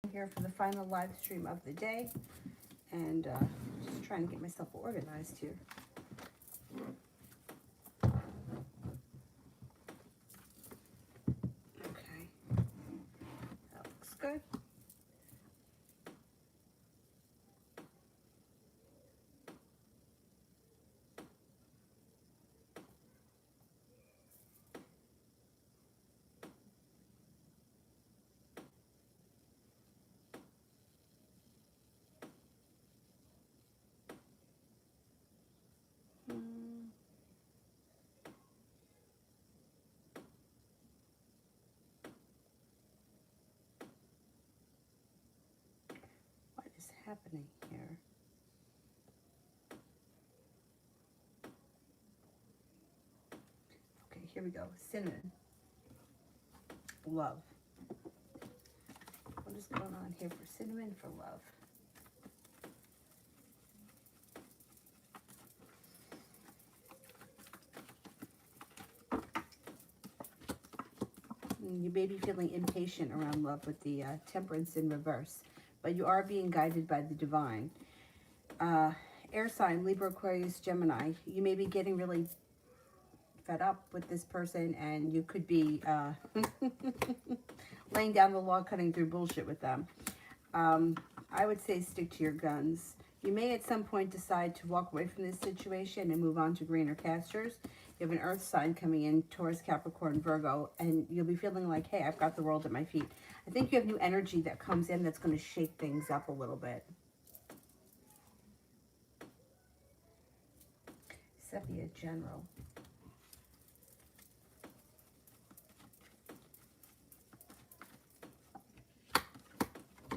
Here for the final live stream of the day, and just trying to get myself organized here. Okay, that looks good. What is happening here? Okay, here we go. Cinnamon, love. What is going on here for cinnamon for love? You may be feeling impatient around love with the temperance in reverse, but you are being guided by the divine. Air sign, Libra, Aquarius, Gemini. You may be getting really fed up with this person, and you could be laying down the law, cutting through bullshit with them. I would say stick to your guns. You may at some point decide to walk away from this situation and move on to greener pastures. You have an earth sign coming in, Taurus, Capricorn, Virgo, and you'll be feeling like, hey, I've got the world at my feet. I think you have new energy that comes in that's going to shake things up a little bit. Sepia General.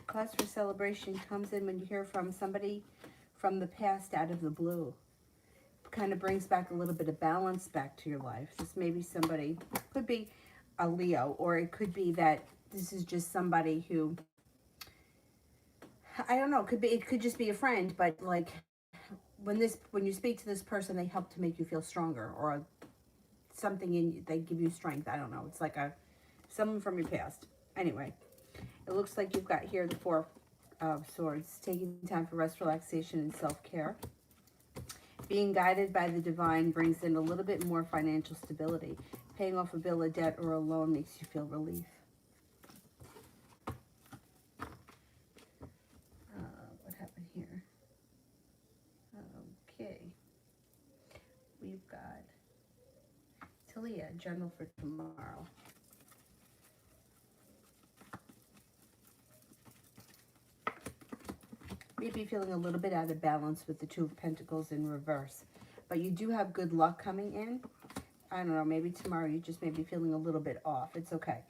Cause for celebration comes in when you hear from somebody from the past out of the blue. Kind of brings back a little bit of balance back to your life. This may be somebody, could be a Leo, or it could be that this is just somebody who, I don't know, it could just be a friend, but like when you speak to this person, they help to make you feel stronger, or something in you, they give you strength. I don't know. It's like someone from your past. Anyway, it looks like you've got here the Four of Swords, taking time for rest, relaxation, and self-care. Being guided by the divine brings in a little bit more financial stability. Paying off a bill, a debt, or a loan makes you feel relief. What happened here? Okay. We've got Talia, general for tomorrow. Maybe feeling a little bit out of balance with the Two of Pentacles in reverse. But you do have good luck coming in. I don't know, maybe tomorrow you just may be feeling a little bit off. It's okay.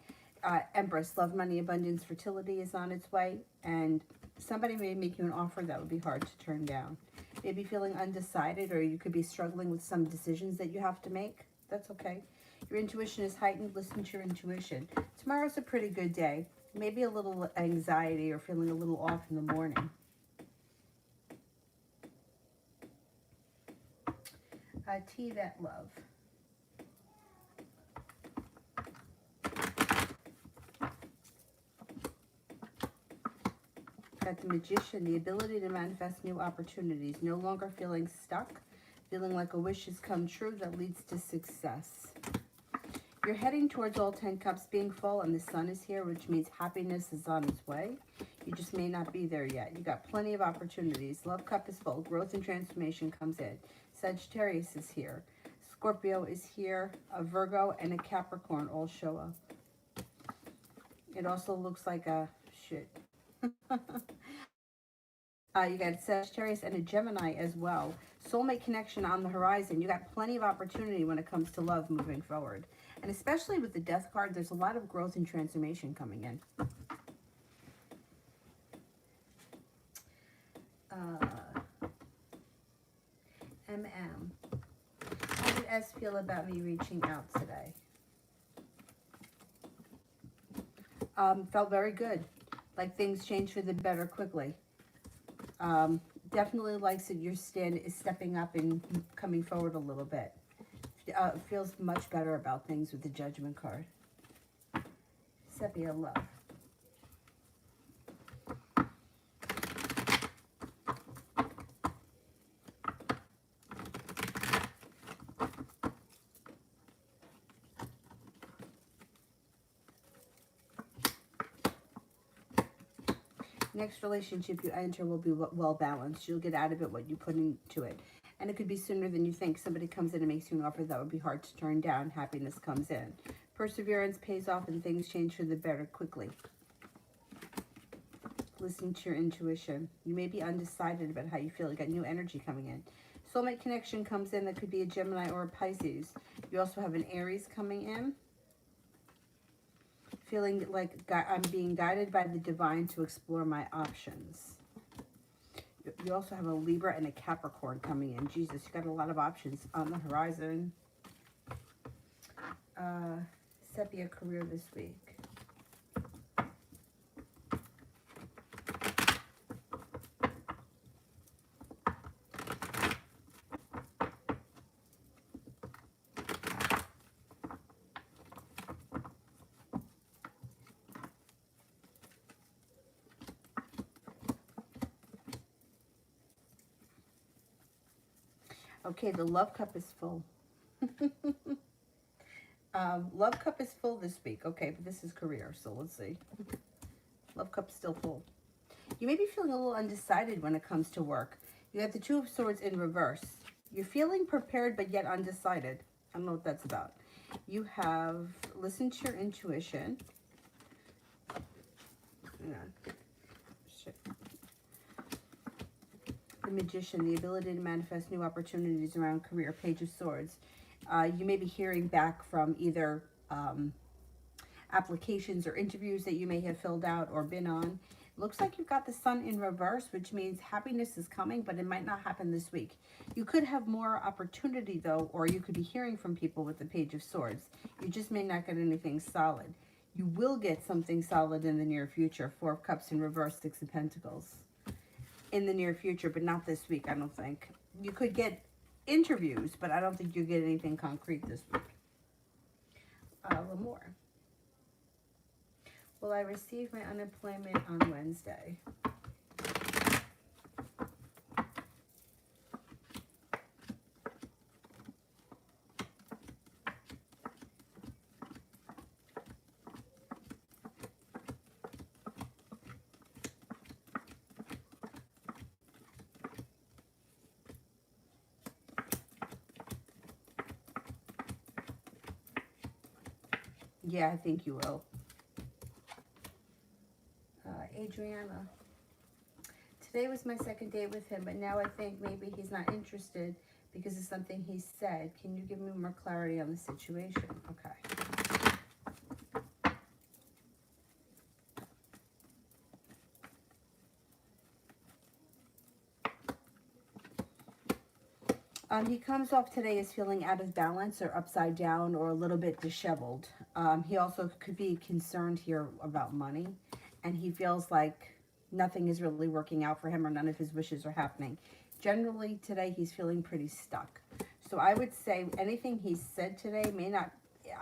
Empress, love, money, abundance, fertility is on its way. And somebody may make you an offer that would be hard to turn down. Maybe feeling undecided, or you could be struggling with some decisions that you have to make. That's okay. Your intuition is heightened. Listen to your intuition. Tomorrow's a pretty good day. Maybe a little anxiety or feeling a little off in the morning. Tea that love. Got the Magician, the ability to manifest new opportunities, no longer feeling stuck, feeling like a wish has come true that leads to success. You're heading towards all 10 cups being full, and the sun is here, which means happiness is on its way. You just may not be there yet. You got plenty of opportunities. Love cup is full. Growth and transformation comes in. Sagittarius is here. Scorpio is here. A Virgo and a Capricorn all show up. It also looks like a shit. You got Sagittarius and a Gemini as well. Soulmate connection on the horizon. You got plenty of opportunity when it comes to love moving forward. And especially with the Death card, there's a lot of growth and transformation coming in. MM. How did S feel about me reaching out today? Felt very good. Like things change for the better quickly. Definitely likes that your stand is stepping up and coming forward a little bit. Feels much better about things with the Judgment card. Sepia love. Next relationship you enter will be well balanced. You'll get out of it what you put into it. And it could be sooner than you think. Somebody comes in and makes you an offer that would be hard to turn down. Happiness comes in. Perseverance pays off and things change for the better quickly. Listen to your intuition. You may be undecided about how you feel. You got new energy coming in. Soulmate connection comes in. That could be a Gemini or a Pisces. You also have an Aries coming in. Feeling like I'm being guided by the divine to explore my options. You also have a Libra and a Capricorn coming in. Jesus, you got a lot of options on the horizon. Set your career this week. Okay, the love cup is full. Love cup is full this week. Okay, but this is career, so let's see. Love cup's still full. You may be feeling a little undecided when it comes to work. You have the Two of Swords in reverse. You're feeling prepared but yet undecided. I don't know what that's about. You have listened to your intuition. Hang on. Shit. The Magician, the ability to manifest new opportunities around career. Page of Swords. You may be hearing back from either applications or interviews that you may have filled out or been on. Looks like you've got the Sun in reverse, which means happiness is coming, but it might not happen this week. You could have more opportunity, though, or you could be hearing from people with the Page of Swords. You just may not get anything solid. You will get something solid in the near future. Four of Cups in reverse, Six of Pentacles. In the near future, but not this week, I don't think. You could get interviews, but I don't think you'll get anything concrete this week. A little more. Will I receive my unemployment on Wednesday? Yeah, I think you will. Adriana. Today was my second date with him, but now I think maybe he's not interested because of something he said. Can you give me more clarity on the situation? Okay. He comes off today as feeling out of balance or upside down or a little bit disheveled. He also could be concerned here about money, and he feels like nothing is really working out for him or none of his wishes are happening. Generally, today he's feeling pretty stuck. So I would say anything he said today may not,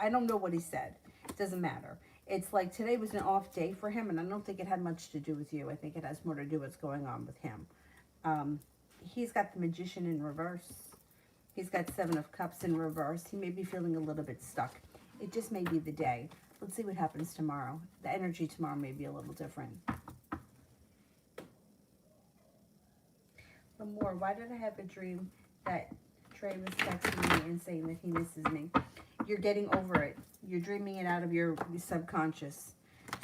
I don't know what he said. It doesn't matter. It's like today was an off day for him, and I don't think it had much to do with you. I think it has more to do with what's going on with him. He's got the Magician in reverse. He's got Seven of Cups in reverse. He may be feeling a little bit stuck. It just may be the day. Let's see what happens tomorrow. The energy tomorrow may be a little different. More. Why did I have a dream that Trey was texting me and saying that he misses me? You're getting over it. You're dreaming it out of your subconscious.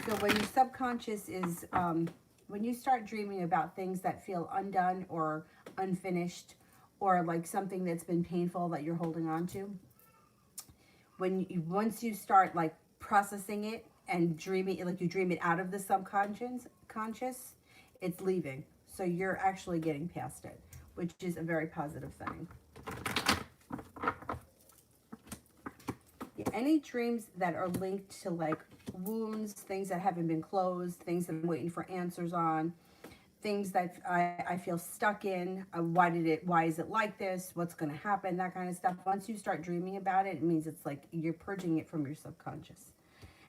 So when your subconscious is, when you start dreaming about things that feel undone or unfinished, or like something that's been painful that you're holding on to, once you start like processing it and dreaming, like you dream it out of the subconscious, it's leaving. So you're actually getting past it, which is a very positive thing. Yeah, any dreams that are linked to like wounds, things that haven't been closed, things that I'm waiting for answers on, things that I feel stuck in, why is it like this, what's going to happen, that kind of stuff. Once you start dreaming about it, it means it's like you're purging it from your subconscious.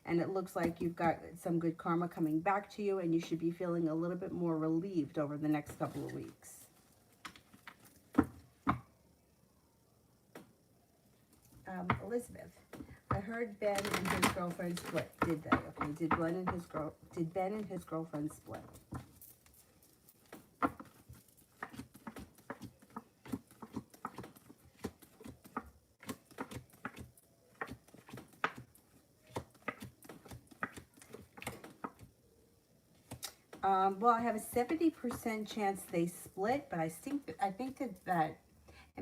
And it looks like you've got some good karma coming back to you, and you should be feeling a little bit more relieved over the next couple of weeks. Elizabeth, I heard Ben and his girlfriend split. Did they? Okay. Did Ben and his girlfriend split? Well, I have a 70% chance they split, but I think that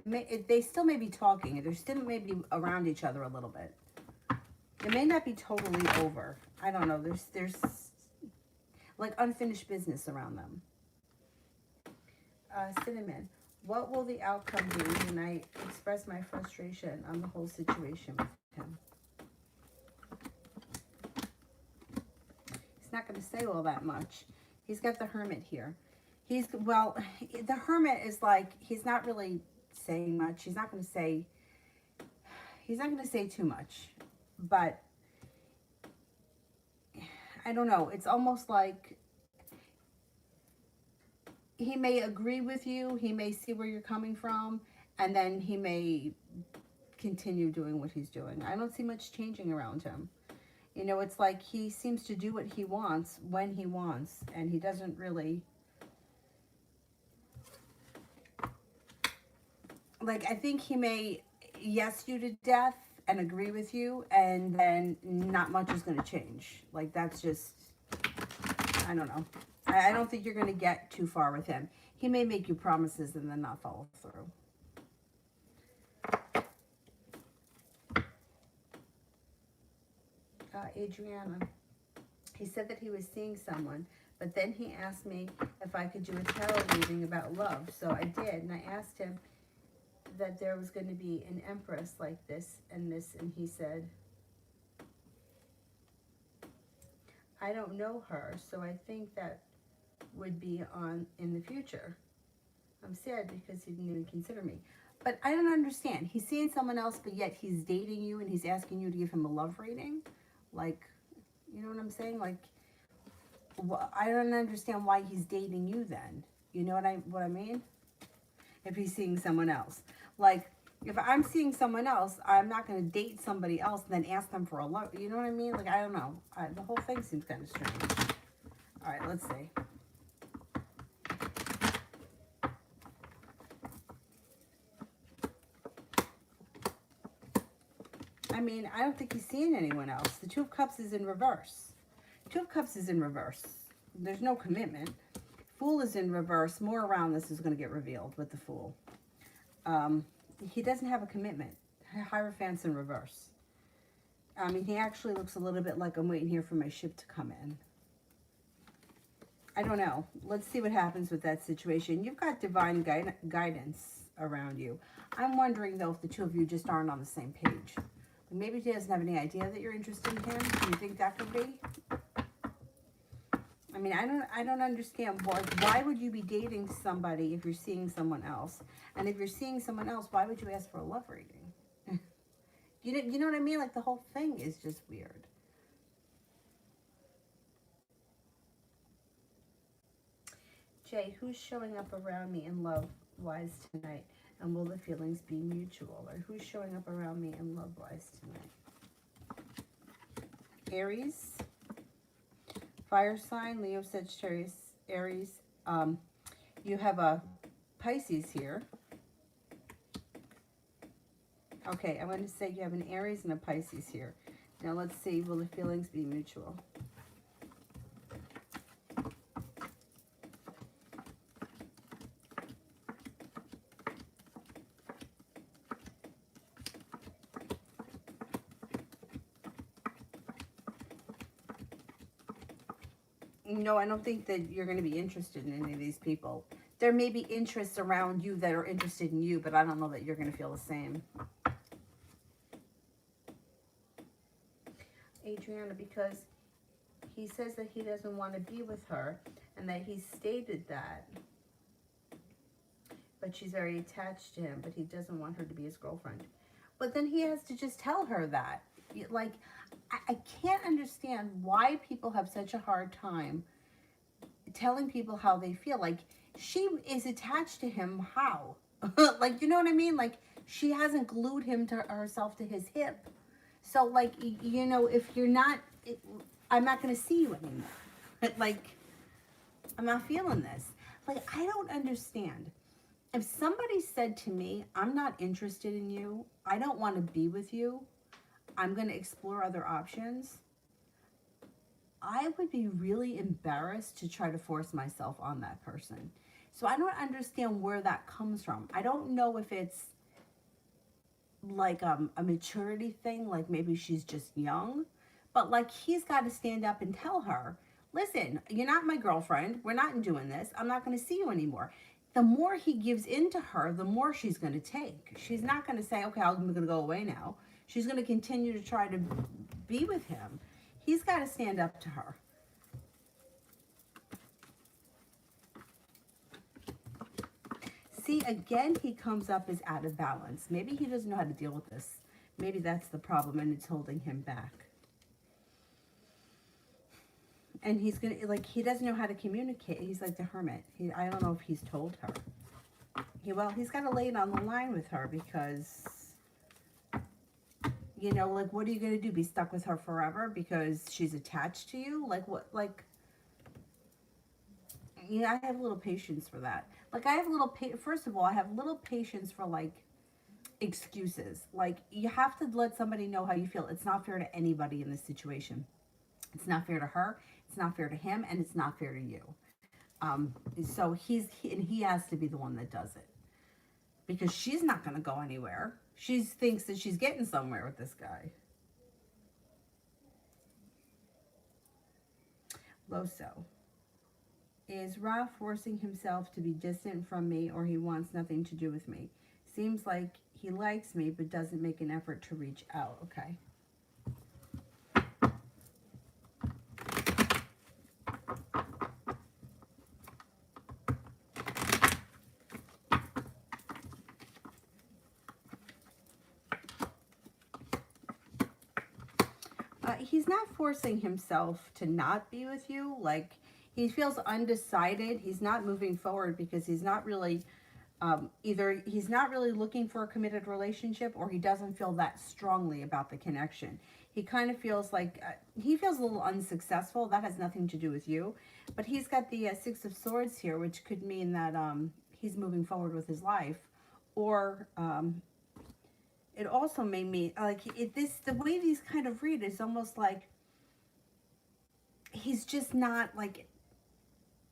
they still may be talking. They're still maybe around each other a little bit. It may not be totally over. I don't know. There's like unfinished business around them. Cinnamon. What will the outcome be when I express my frustration on the whole situation with him? He's not going to say all that much. He's got the Hermit here. Well, the Hermit is like, he's not really saying much. He's not going to say too much. But I don't know. It's almost like he may agree with you. He may see where you're coming from. And then he may continue doing what he's doing. I don't see much changing around him. You know, it's like he seems to do what he wants when he wants. And he doesn't really... Like, I think he may yes you to death and agree with you. And then not much is going to change. Like, that's just... I don't know. I don't think you're going to get too far with him. He may make you promises and then not follow through. Adriana. He said that he was seeing someone, but then he asked me if I could do a tarot reading about love. So I did, and I asked him that there was going to be an empress like this, and he said, I don't know her, so I think that would be on in the future. I'm sad because he didn't even consider me. But I don't understand. He's seeing someone else, but yet he's dating you and he's asking you to give him a love reading. Like, you know what I'm saying? Like, I don't understand why he's dating you then. You know what I mean? If he's seeing someone else. Like, if I'm seeing someone else, I'm not going to date somebody else and then ask them for a love. You know what I mean? Like, I don't know. The whole thing seems kind of strange. All right, let's see. I mean, I don't think he's seeing anyone else. The Two of Cups is in reverse. Two of Cups is in reverse. There's no commitment. Fool is in reverse. More around this is going to get revealed with the Fool. He doesn't have a commitment. Hierophant's in reverse. I mean, he actually looks a little bit like I'm waiting here for my ship to come in. I don't know. Let's see what happens with that situation. You've got divine guidance around you. I'm wondering, though, if the two of you just aren't on the same page. Maybe he doesn't have any idea that you're interested in him. Do you think that could be? I mean, I don't understand why would you be dating somebody if you're seeing someone else? And if you're seeing someone else, why would you ask for a love reading? You know what I mean? Like, the whole thing is just weird. Jay, who's showing up around me in love-wise tonight? And will the feelings be mutual? Or who's showing up around me in love-wise tonight? Aries, fire sign, Leo, Sagittarius, Aries. You have a Pisces here. Okay, I'm going to say you have an Aries and a Pisces here. Now let's see, will the feelings be mutual? No, I don't think that you're going to be interested in any of these people. There may be interests around you that are interested in you, but I don't know that you're going to feel the same. Adriana, because he says that he doesn't want to be with her and that he stated that. But she's very attached to him, but he doesn't want her to be his girlfriend. But then he has to just tell her that. Like, I can't understand why people have such a hard time telling people how they feel. Like, she is attached to him. How? Like, you know what I mean? Like, she hasn't glued him to herself to his hip. So, like, you know, if you're not, I'm not going to see you anymore. Like, I'm not feeling this. Like, I don't understand. If somebody said to me, I'm not interested in you, I don't want to be with you, I'm going to explore other options, I would be really embarrassed to try to force myself on that person. So I don't understand where that comes from. I don't know if it's like a maturity thing, like maybe she's just young, but like he's got to stand up and tell her, listen, you're not my girlfriend, we're not doing this, I'm not going to see you anymore. The more he gives in to her, the more she's going to take. She's not going to say, okay, I'm going to go away now. She's going to continue to try to be with him. He's got to stand up to her. See, again, he comes up as out of balance. Maybe he doesn't know how to deal with this. Maybe that's the problem and it's holding him back. And he's going to, like, he doesn't know how to communicate. He's like the hermit. I don't know if he's told her. Well, he's got to lay it on the line with her because, you know, like, what are you going to do? Be stuck with her forever because she's attached to you? Like, what, like, yeah, I have a little patience for that. Like, I have a little, first of all, I have little patience for, like, excuses. Like, you have to let somebody know how you feel. It's not fair to anybody in this situation. It's not fair to her, it's not fair to him, and it's not fair to you. So he has to be the one that does it. Because she's not going to go anywhere. She thinks that she's getting somewhere with this guy. Loso. Is Ra forcing himself to be distant from me, or he wants nothing to do with me? Seems like he likes me but doesn't make an effort to reach out. Okay. He's not forcing himself to not be with you. Like, he feels undecided. He's not moving forward because he's not really, either he's not really looking for a committed relationship, or he doesn't feel that strongly about the connection. He kind of feels like, he feels a little unsuccessful. That has nothing to do with you. But he's got the Six of Swords here, which could mean that he's moving forward with his life. Or it also may mean, like, the way these kind of read is almost like he's just not, like,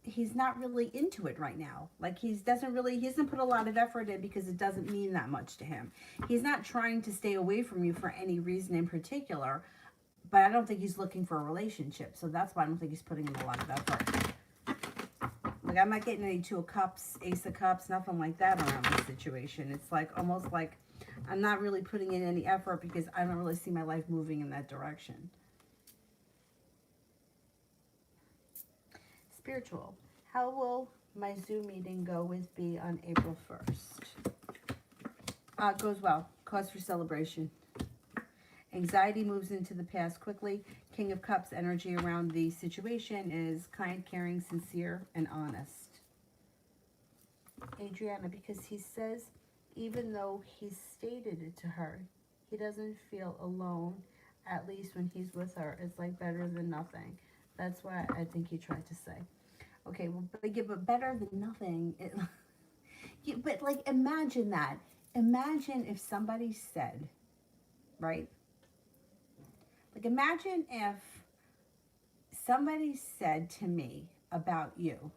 he's not really into it right now. Like, he doesn't put a lot of effort in because it doesn't mean that much to him. He's not trying to stay away from you for any reason in particular, but I don't think he's looking for a relationship. So that's why I don't think he's putting in a lot of effort. Like, I'm not getting any Two of Cups, Ace of Cups, nothing like that around this situation. It's like, almost like I'm not really putting in any effort because I don't really see my life moving in that direction. Spiritual. How will my Zoom meeting go with B on April 1st? Goes well. Cause for celebration. Anxiety moves into the past quickly. King of Cups energy around the situation is kind, caring, sincere, and honest. Adriana, because he says, even though he stated it to her, he doesn't feel alone, at least when he's with her. It's like better than nothing. That's what I think he tried to say. Okay, well, but better than nothing. But, like, imagine that. Imagine if somebody said, right? Like, imagine if somebody said to me about you,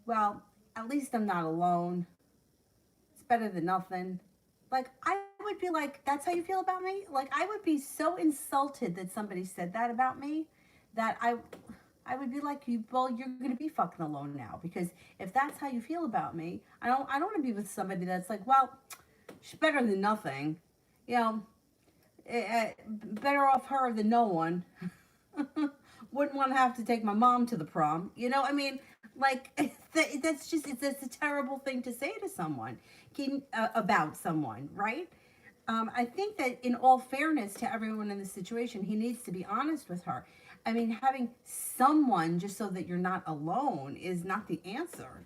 well, at least I'm not alone. It's better than nothing. Like, I would be like, that's how you feel about me? Like, I would be so insulted that somebody said that about me that I would be like, well, you're going to be fucking alone now, because if that's how you feel about me, I don't want to be with somebody that's like, well, she's better than nothing. You know, better off her than no one. Wouldn't want to have to take my mom to the prom. You know, I mean, like, that's just, it's a terrible thing to say to someone, about someone, right? I think that in all fairness to everyone in the situation, he needs to be honest with her. I mean, having someone just so that you're not alone is not the answer.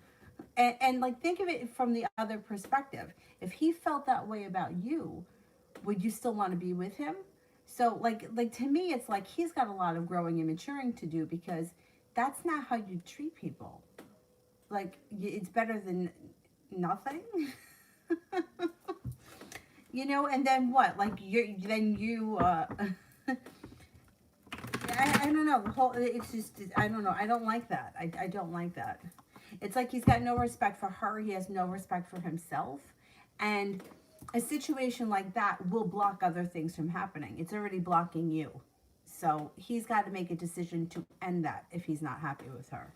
And like, think of it from the other perspective. If he felt that way about you, would you still want to be with him? So like to me, it's like he's got a lot of growing and maturing to do, because that's not how you treat people. Like, it's better than nothing. You know, and then what? Like, I don't know. The whole, it's just, I don't know. I don't like that. I don't like that. It's like he's got no respect for her. He has no respect for himself. And a situation like that will block other things from happening. It's already blocking you. So he's got to make a decision to end that if he's not happy with her.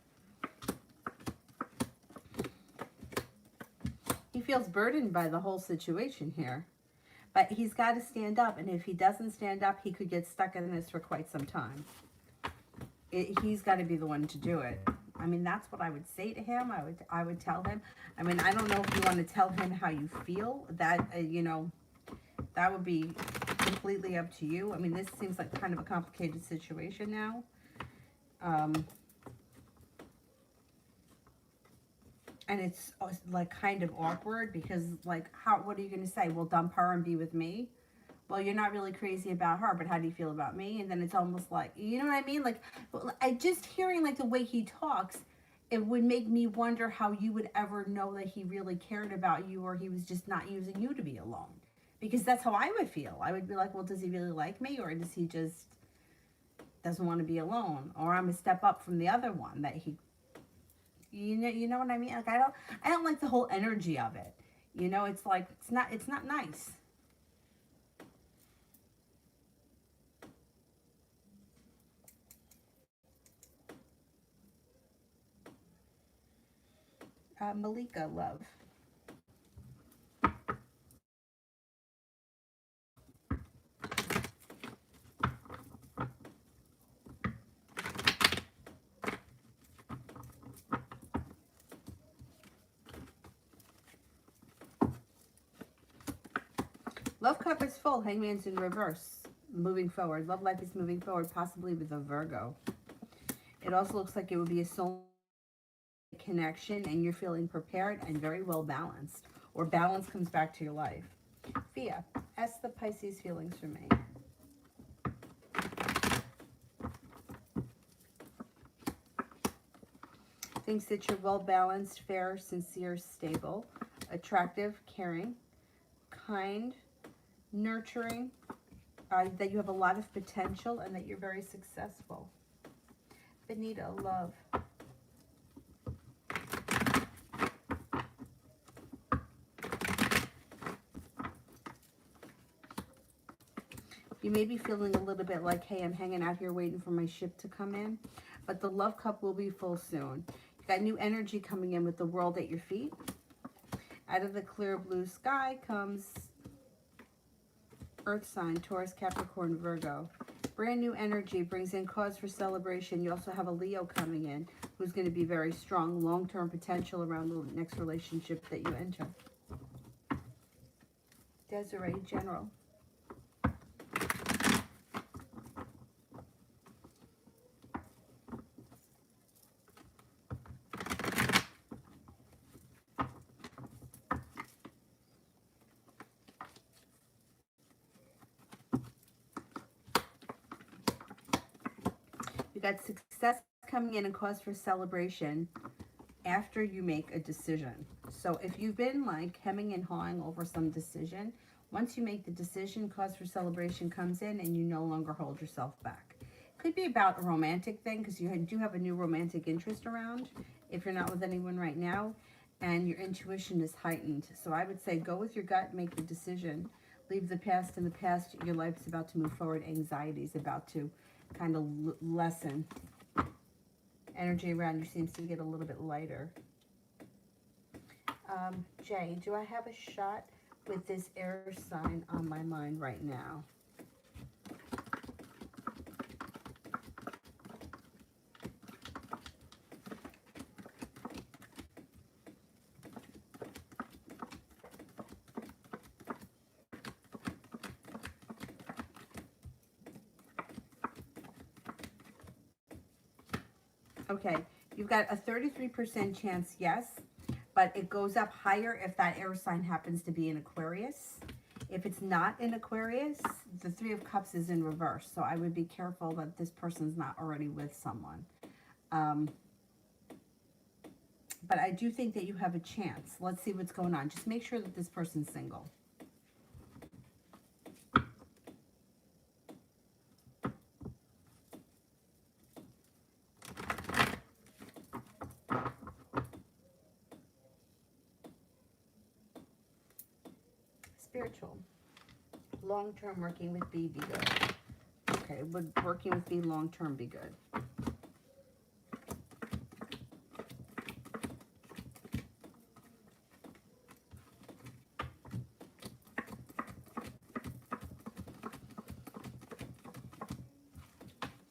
He feels burdened by the whole situation here. But he's got to stand up. And if he doesn't stand up, he could get stuck in this for quite some time. He's got to be the one to do it. I mean, that's what I would say to him. I would tell him. I mean, I don't know if you want to tell him how you feel. That, you know, that would be completely up to you. I mean, this seems like kind of a complicated situation now. And it's like kind of awkward because, like, what are you going to say? Well, dump her and be with me? Well, you're not really crazy about her, but how do you feel about me? And then it's almost like, you know what I mean? Like, I just hearing like the way he talks, it would make me wonder how you would ever know that he really cared about you or he was just not using you to be alone. Because that's how I would feel. I would be like, well, does he really like me or does he just doesn't want to be alone? Or I'm a step up from the other one that he, you know what I mean? Like, I don't like the whole energy of it. You know, it's like, it's not nice. Malika, love. Love cup is full. Hangman's in reverse. Moving forward. Love life is moving forward, possibly with a Virgo. It also looks like it would be a soul connection and you're feeling prepared and very well balanced. Or balance comes back to your life. Fia, ask the Pisces feelings for me. Thinks that you're well balanced, fair, sincere, stable, attractive, caring, kind, nurturing, that you have a lot of potential and that you're very successful. Benita, love. You may be feeling a little bit like, hey, I'm hanging out here waiting for my ship to come in, but the love cup will be full soon. You got new energy coming in with the world at your feet. Out of the clear blue sky comes Earth sign, Taurus, Capricorn, Virgo. Brand new energy brings in cause for celebration. You also have a Leo coming in who's going to be very strong, long-term potential around the next relationship that you enter. Desiree, General. You got success coming in and cause for celebration after you make a decision. So if you've been like hemming and hawing over some decision, once you make the decision, cause for celebration comes in and you no longer hold yourself back. Could be about a romantic thing because you do have a new romantic interest around if you're not with anyone right now, and your intuition is heightened. So I would say go with your gut, make the decision, leave the past in the past. Your life's about to move forward. Anxiety is about to kind of lessen. Energy around you seems to get a little bit lighter. Jay, do I have a shot with this air sign on my mind right now? Okay, you've got a 33% chance yes, but it goes up higher if that air sign happens to be in Aquarius. If it's not in Aquarius, the Three of Cups is in reverse. So I would be careful that this person's not already with someone. But I do think that you have a chance. Let's see what's going on. Just make sure that this person's single. Spiritual. Long-term working with B, be good. Okay, would working with B long-term be good?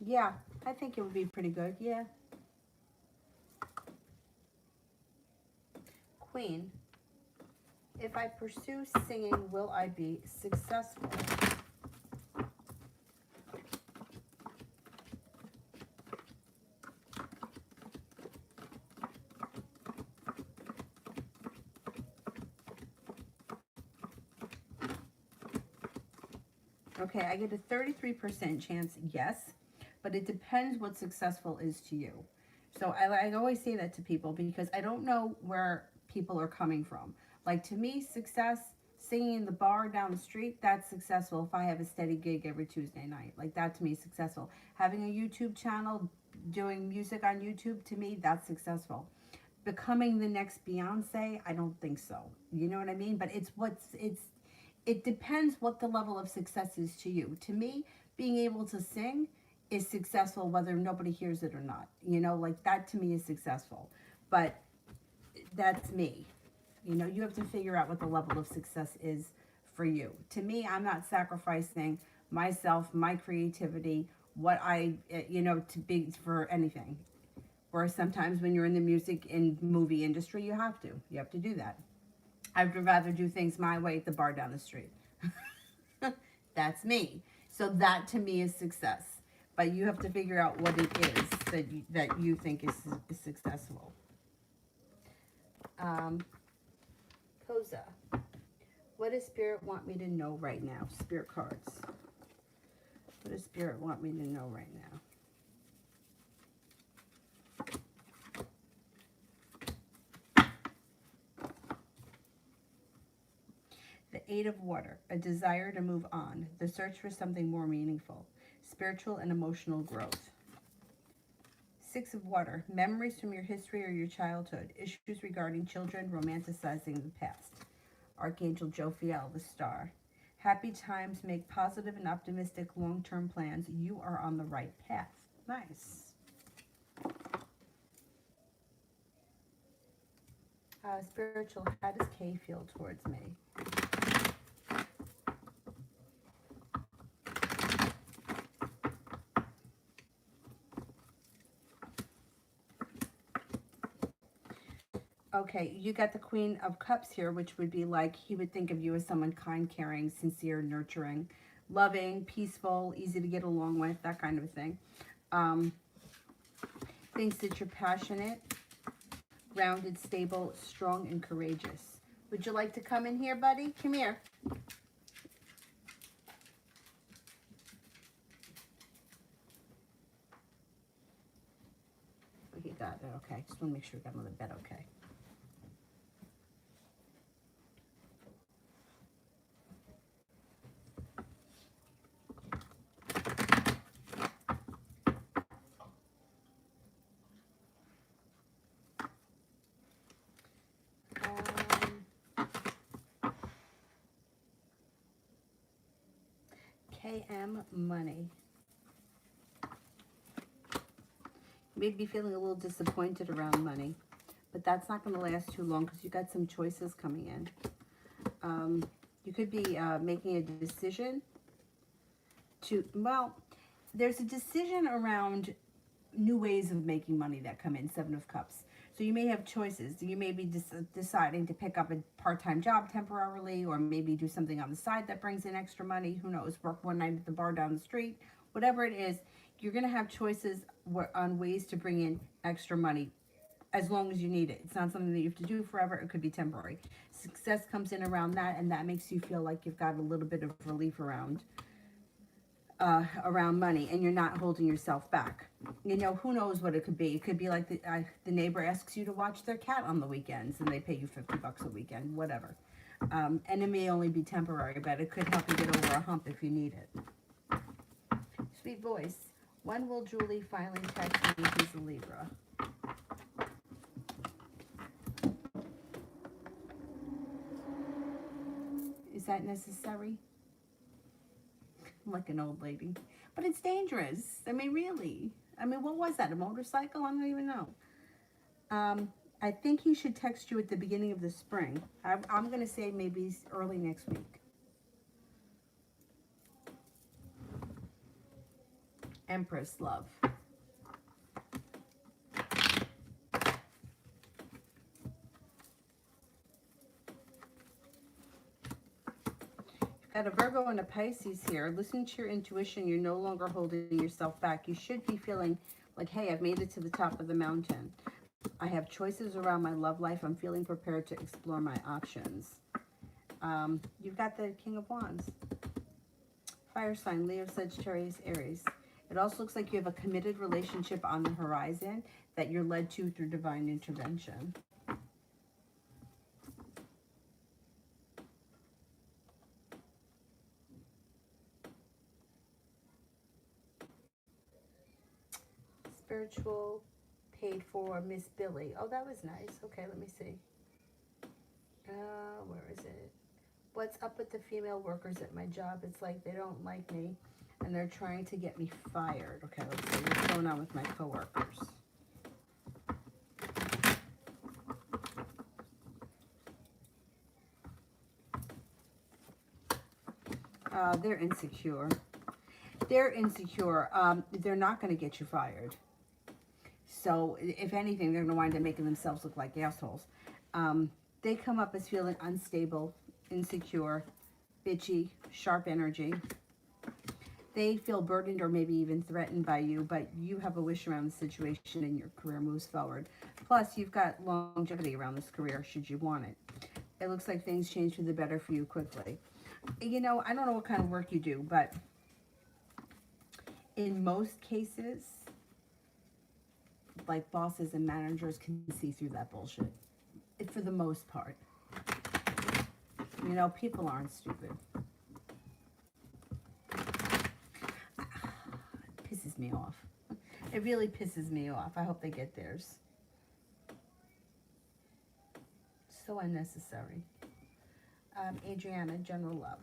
Yeah, I think it would be pretty good, yeah. Queen. If I pursue singing, will I be successful? Okay, I get a 33% chance, yes, but it depends what successful is to you. So I always say that to people because I don't know where people are coming from. Like to me, success, singing in the bar down the street, that's successful if I have a steady gig every Tuesday night. Like that to me is successful. Having a YouTube channel, doing music on YouTube, to me, that's successful. Becoming the next Beyonce, I don't think so. You know what I mean? But it depends what the level of success is to you. To me, being able to sing is successful whether nobody hears it or not. You know, like that to me is successful. But that's me. You know, you have to figure out what the level of success is for you. To me, I'm not sacrificing myself, my creativity, what I, you know, to be for anything. Or sometimes when you're in the music and movie industry, you have to. You have to do that. I'd rather do things my way at the bar down the street. That's me. So that to me is success. But you have to figure out what it is that you think is successful. Koza. What does Spirit want me to know right now? Spirit cards. What does Spirit want me to know right now? The Eight of Water, a desire to move on, the search for something more meaningful, spiritual and emotional growth. Six of Water, memories from your history or your childhood, issues regarding children, romanticizing the past. Archangel Jophiel, the Star. Happy times, make positive and optimistic long-term plans. You are on the right path. Nice. Spiritual, how does Kay feel towards me? Okay, you got the Queen of Cups here, which would be like he would think of you as someone kind, caring, sincere, nurturing, loving, peaceful, easy to get along with, that kind of thing. Thinks that you're passionate, grounded, stable, strong, and courageous. Would you like to come in here, buddy? Come here. He got it, okay. Just want to make sure we got him on the bed, okay. KM Money. You may be feeling a little disappointed around money, but that's not going to last too long because you got some choices coming in. You could be making a decision to, well, there's a decision around new ways of making money that come in, Seven of Cups. So you may have choices. You may be deciding to pick up a part-time job temporarily, or maybe do something on the side that brings in extra money. Who knows? Work one night at the bar down the street. Whatever it is, you're going to have choices on ways to bring in extra money as long as you need it. It's not something that you have to do forever. It could be temporary. Success comes in around that, and that makes you feel like you've got a little bit of relief around money, and you're not holding yourself back. You know, who knows what it could be. It could be like the neighbor asks you to watch their cat on the weekends, and they pay you $50 a weekend, whatever. And it may only be temporary, but it could help you get over a hump if you need it. Sweet voice. When will Julie finally text me he's a Libra? Is that necessary? I'm like an old lady. But it's dangerous. I mean, really. I mean, what was that? A motorcycle? I don't even know. I think he should text you at the beginning of the spring. I'm going to say maybe early next week. Empress, love. Got a Virgo and a Pisces here. Listen to your intuition. You're no longer holding yourself back. You should be feeling like, hey, I've made it to the top of the mountain. I have choices around my love life. I'm feeling prepared to explore my options. You've got the King of Wands. Fire sign, Leo, Sagittarius, Aries. It also looks like you have a committed relationship on the horizon that you're led to through divine intervention. Spiritual, paid for, Miss Billy. Oh, that was nice. Okay, let me see. Where is it? What's up with the female workers at my job? It's like they don't like me and they're trying to get me fired. Okay, let's see what's going on with my coworkers. They're insecure. They're insecure. They're not going to get you fired. So, if anything, they're going to wind up making themselves look like assholes. They come up as feeling unstable, insecure, bitchy, sharp energy. They feel burdened or maybe even threatened by you, but you have a wish around the situation and your career moves forward. Plus, you've got longevity around this career should you want it. It looks like things change for the better for you quickly. You know, I don't know what kind of work you do, but in most cases, like bosses and managers can see through that bullshit. For the most part. You know, people aren't stupid. It pisses me off. It really pisses me off. I hope they get theirs. So unnecessary. Adriana, general love.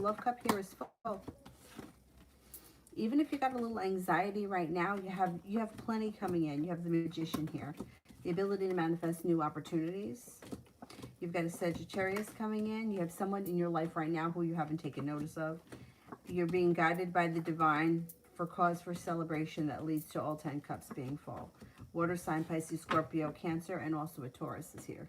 Love cup here is full. Even if you got a little anxiety right now, you have plenty coming in. You have the Magician here. The ability to manifest new opportunities. You've got a Sagittarius coming in. You have someone in your life right now who you haven't taken notice of. You're being guided by the divine for cause for celebration that leads to all 10 cups being full. Water sign, Pisces, Scorpio, Cancer, and also a Taurus is here.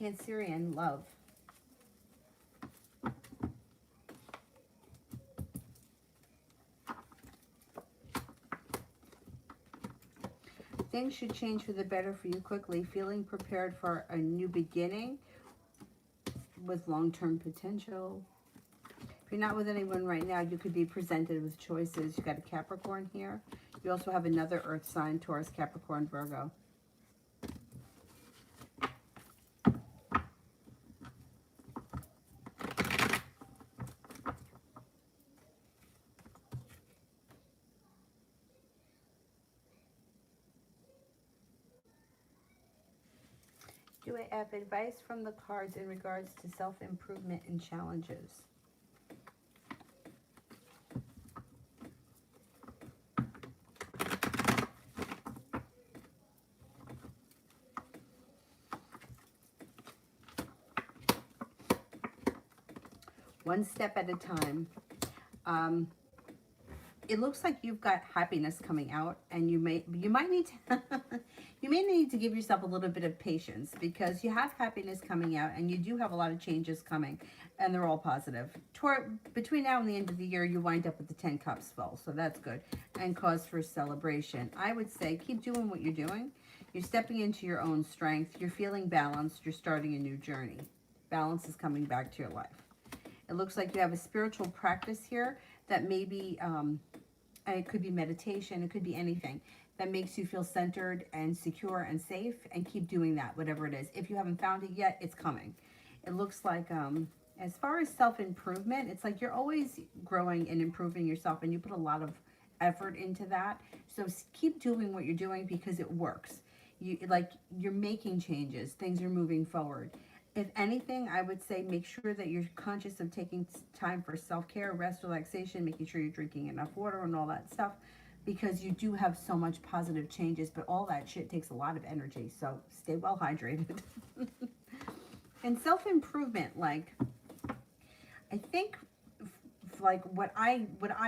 Cancerian, love. Things should change for the better for you quickly. Feeling prepared for a new beginning with long-term potential. If you're not with anyone right now, you could be presented with choices. You've got a Capricorn here. You also have another earth sign, Taurus, Capricorn, Virgo. Do I have advice from the cards in regards to self-improvement and challenges? One step at a time. It looks like you've got happiness coming out, and you might need to you may need to give yourself a little bit of patience because you have happiness coming out, and you do have a lot of changes coming, and they're all positive. Between now and the end of the year, you wind up with the 10 cups full, so that's good, and cause for celebration. I would say keep doing what you're doing. You're stepping into your own strength. You're feeling balanced. You're starting a new journey. Balance is coming back to your life. It looks like you have a spiritual practice here that maybe, and it could be meditation, it could be anything that makes you feel centered and secure and safe, and keep doing that, whatever it is. If you haven't found it yet, it's coming. It looks like, as far as self-improvement, it's like you're always growing and improving yourself, and you put a lot of effort into that. So keep doing what you're doing because it works. You're making changes, things are moving forward. If anything, I would say make sure that you're conscious of taking time for self-care, rest, relaxation, making sure you're drinking enough water and all that stuff, because you do have so much positive changes, but all that shit takes a lot of energy. So stay well hydrated. And self-improvement, like, I think, like what I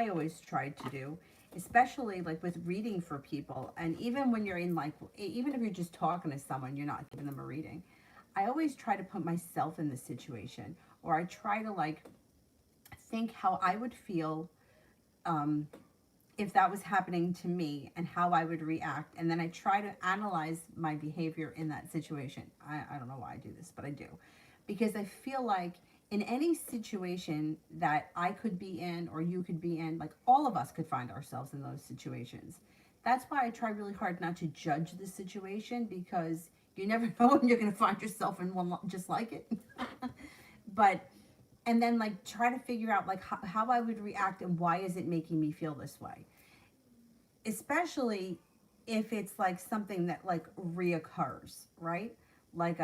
always tried to do, especially like with reading for people, and even when you're in, like, even if you're just talking to someone, you're not giving them a reading. I always try to put myself in the situation, or I try to like think how I would feel if that was happening to me and how I would react. And then I try to analyze my behavior in that situation. I don't know why I do this, but I do. Because I feel like in any situation that I could be in or you could be in, like all of us could find ourselves in those situations. That's why I try really hard not to judge the situation, because you never know when you're going to find yourself in one just like it. But, and then like try to figure out like how I would react and why is it making me feel this way. Especially if it's like something that like reoccurs, right? Like,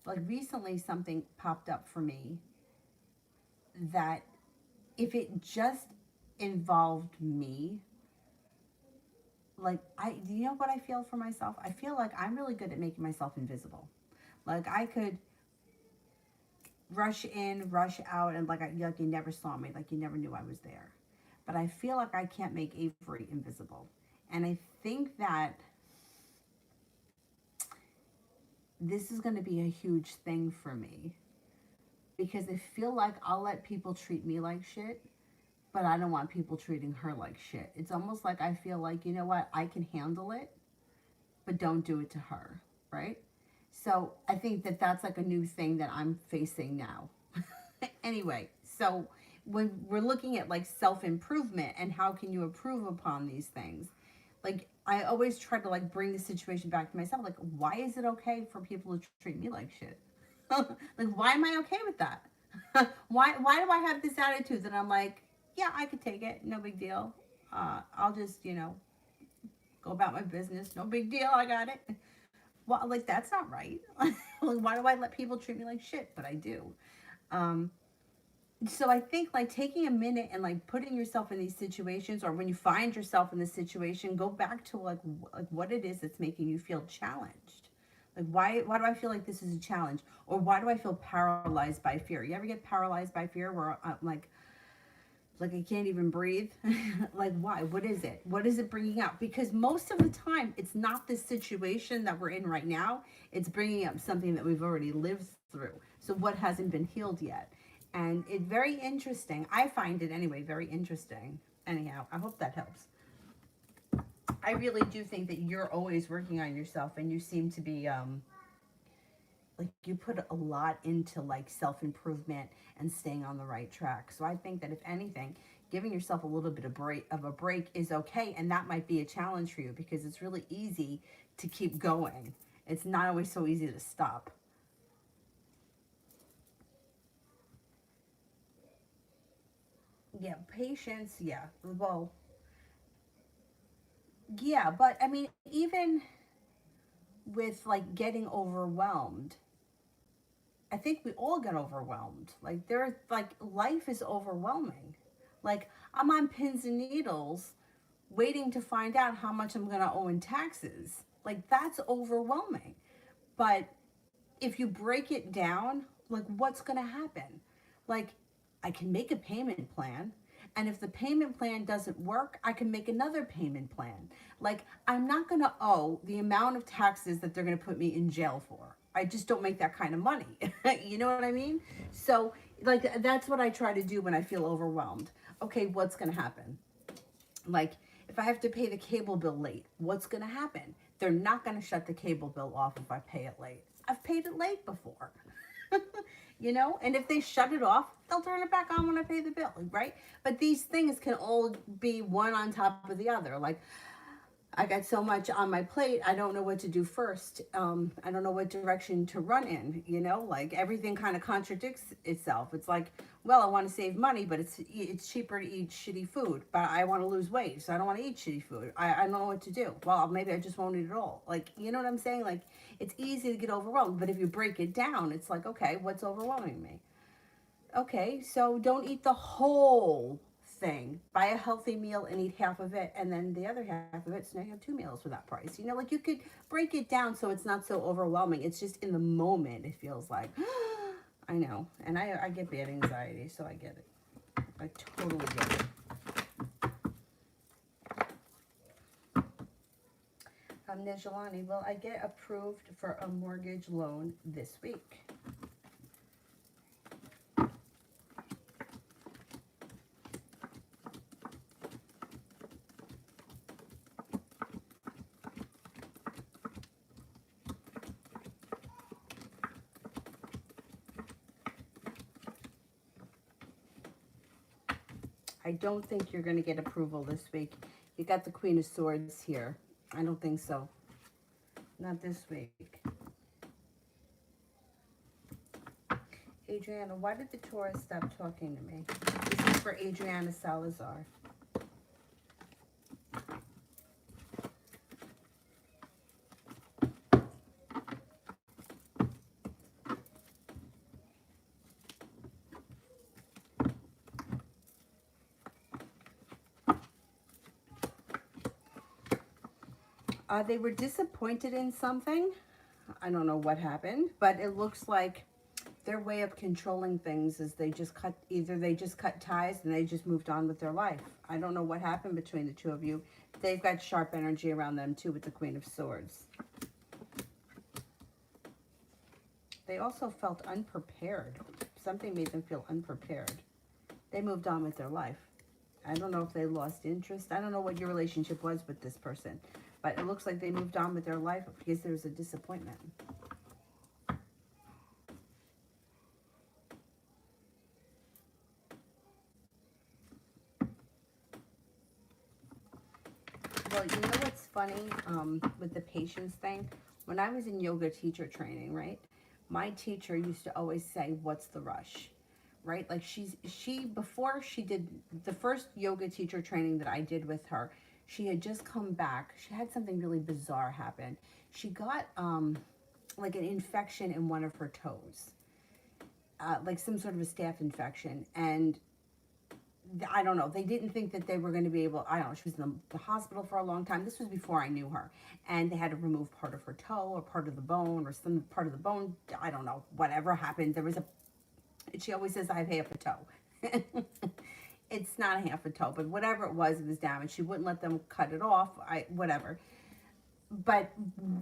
like recently something popped up for me that if it just involved me, like you know what I feel for myself? I feel like I'm really good at making myself invisible. Like I could rush in, rush out, and like you never saw me, like you never knew I was there. But I feel like I can't make Avery invisible. And I think that this is going to be a huge thing for me, because I feel like I'll let people treat me like shit, but I don't want people treating her like shit. It's almost like I feel like, you know what, I can handle it, but don't do it to her, right? So I think that that's like a new thing that I'm facing now. Anyway, so when we're looking at like self-improvement and how can you improve upon these things, like I always try to like bring the situation back to myself. Like, why is it okay for people to treat me like shit? Like, why am I okay with that? Why do I have this attitude that I'm like, yeah, I could take it, no big deal. I'll just, go about my business, no big deal, I got it. Well, like that's not right. Like, why do I let people treat me like shit? But I do. Um, so I think like taking a minute and like putting yourself in these situations, or when you find yourself in this situation, go back to like what it is that's making you feel challenged. Like why do I feel like this is a challenge, or why do I feel paralyzed by fear? You ever get paralyzed by fear where I'm like I can't even breathe? Like why? What is it? What is it bringing out? Because most of the time it's not the situation that we're in right now. It's bringing up something that we've already lived through. So what hasn't been healed yet? And it's very interesting. I find it anyway, very interesting. Anyhow, I hope that helps. I really do think that you're always working on yourself, and you seem to be like you put a lot into like self-improvement and staying on the right track. So I think that if anything, giving yourself a little bit of a break is okay, and that might be a challenge for you because it's really easy to keep going. It's not always so easy to stop. Yeah, patience, yeah. Well, yeah, but I mean, even with like getting overwhelmed, I think we all get overwhelmed. Like like life is overwhelming. Like I'm on pins and needles waiting to find out how much I'm going to owe in taxes. Like that's overwhelming. But if you break it down, like what's going to happen? Like I can make a payment plan, and if the payment plan doesn't work, I can make another payment plan. Like I'm not going to owe the amount of taxes that they're going to put me in jail for. I just don't make that kind of money. You know what I mean? So like that's what I try to do when I feel overwhelmed. Okay, what's going to happen? Like if I have to pay the cable bill late, what's going to happen? They're not going to shut the cable bill off if I pay it late. I've paid it late before. you know? And if they shut it off, they'll turn it back on when I pay the bill, right? But these things can all be one on top of the other. Like, I got so much on my plate, I don't know what to do first. I don't know what direction to run in, you know? Like, everything kind of contradicts itself. It's like, well, I want to save money, but it's cheaper to eat shitty food. But I want to lose weight, so I don't want to eat shitty food. I don't know what to do. Well, maybe I just won't eat it all. Like, you know what I'm saying? Like, it's easy to get overwhelmed. But if you break it down, it's like, okay, what's overwhelming me? Okay, so don't eat the whole thing. Buy a healthy meal and eat half of it, and then the other half of it, so now you have two meals for that price. You know, like you could break it down so it's not so overwhelming. It's just in the moment, it feels like, I know. And I get bad anxiety, so I get it. I totally get it. Nijolani, will I get approved for a mortgage loan this week? I don't think you're going to get approval this week. You got the Queen of Swords here. I don't think so. Not this week. Adriana, why did the Taurus stop talking to me? This is for Adriana Salazar. They were disappointed in something. I don't know what happened, but it looks like their way of controlling things is either they just cut ties and they just moved on with their life. I don't know what happened between the two of you. They've got sharp energy around them too with the Queen of Swords. They also felt unprepared. Something made them feel unprepared. They moved on with their life. I don't know if they lost interest. I don't know what your relationship was with this person, but it looks like they moved on with their life because there was a disappointment. Well, you know what's funny with the patience thing? When I was in yoga teacher training, right? My teacher used to always say, "What's the rush?" Right? Like before she did the first yoga teacher training that I did with her, she had just come back. She had something really bizarre happen. She got like an infection in one of her toes, like some sort of a staph infection, and I don't know. They didn't think that they were going to be able. I don't know. She was in the hospital for a long time. This was before I knew her, and they had to remove part of her toe or part of the bone or some part of the bone. I don't know. Whatever happened, there was a. She always says I have half a toe. It's not a half a toe, but whatever it was damaged. She wouldn't let them cut it off. Whatever. But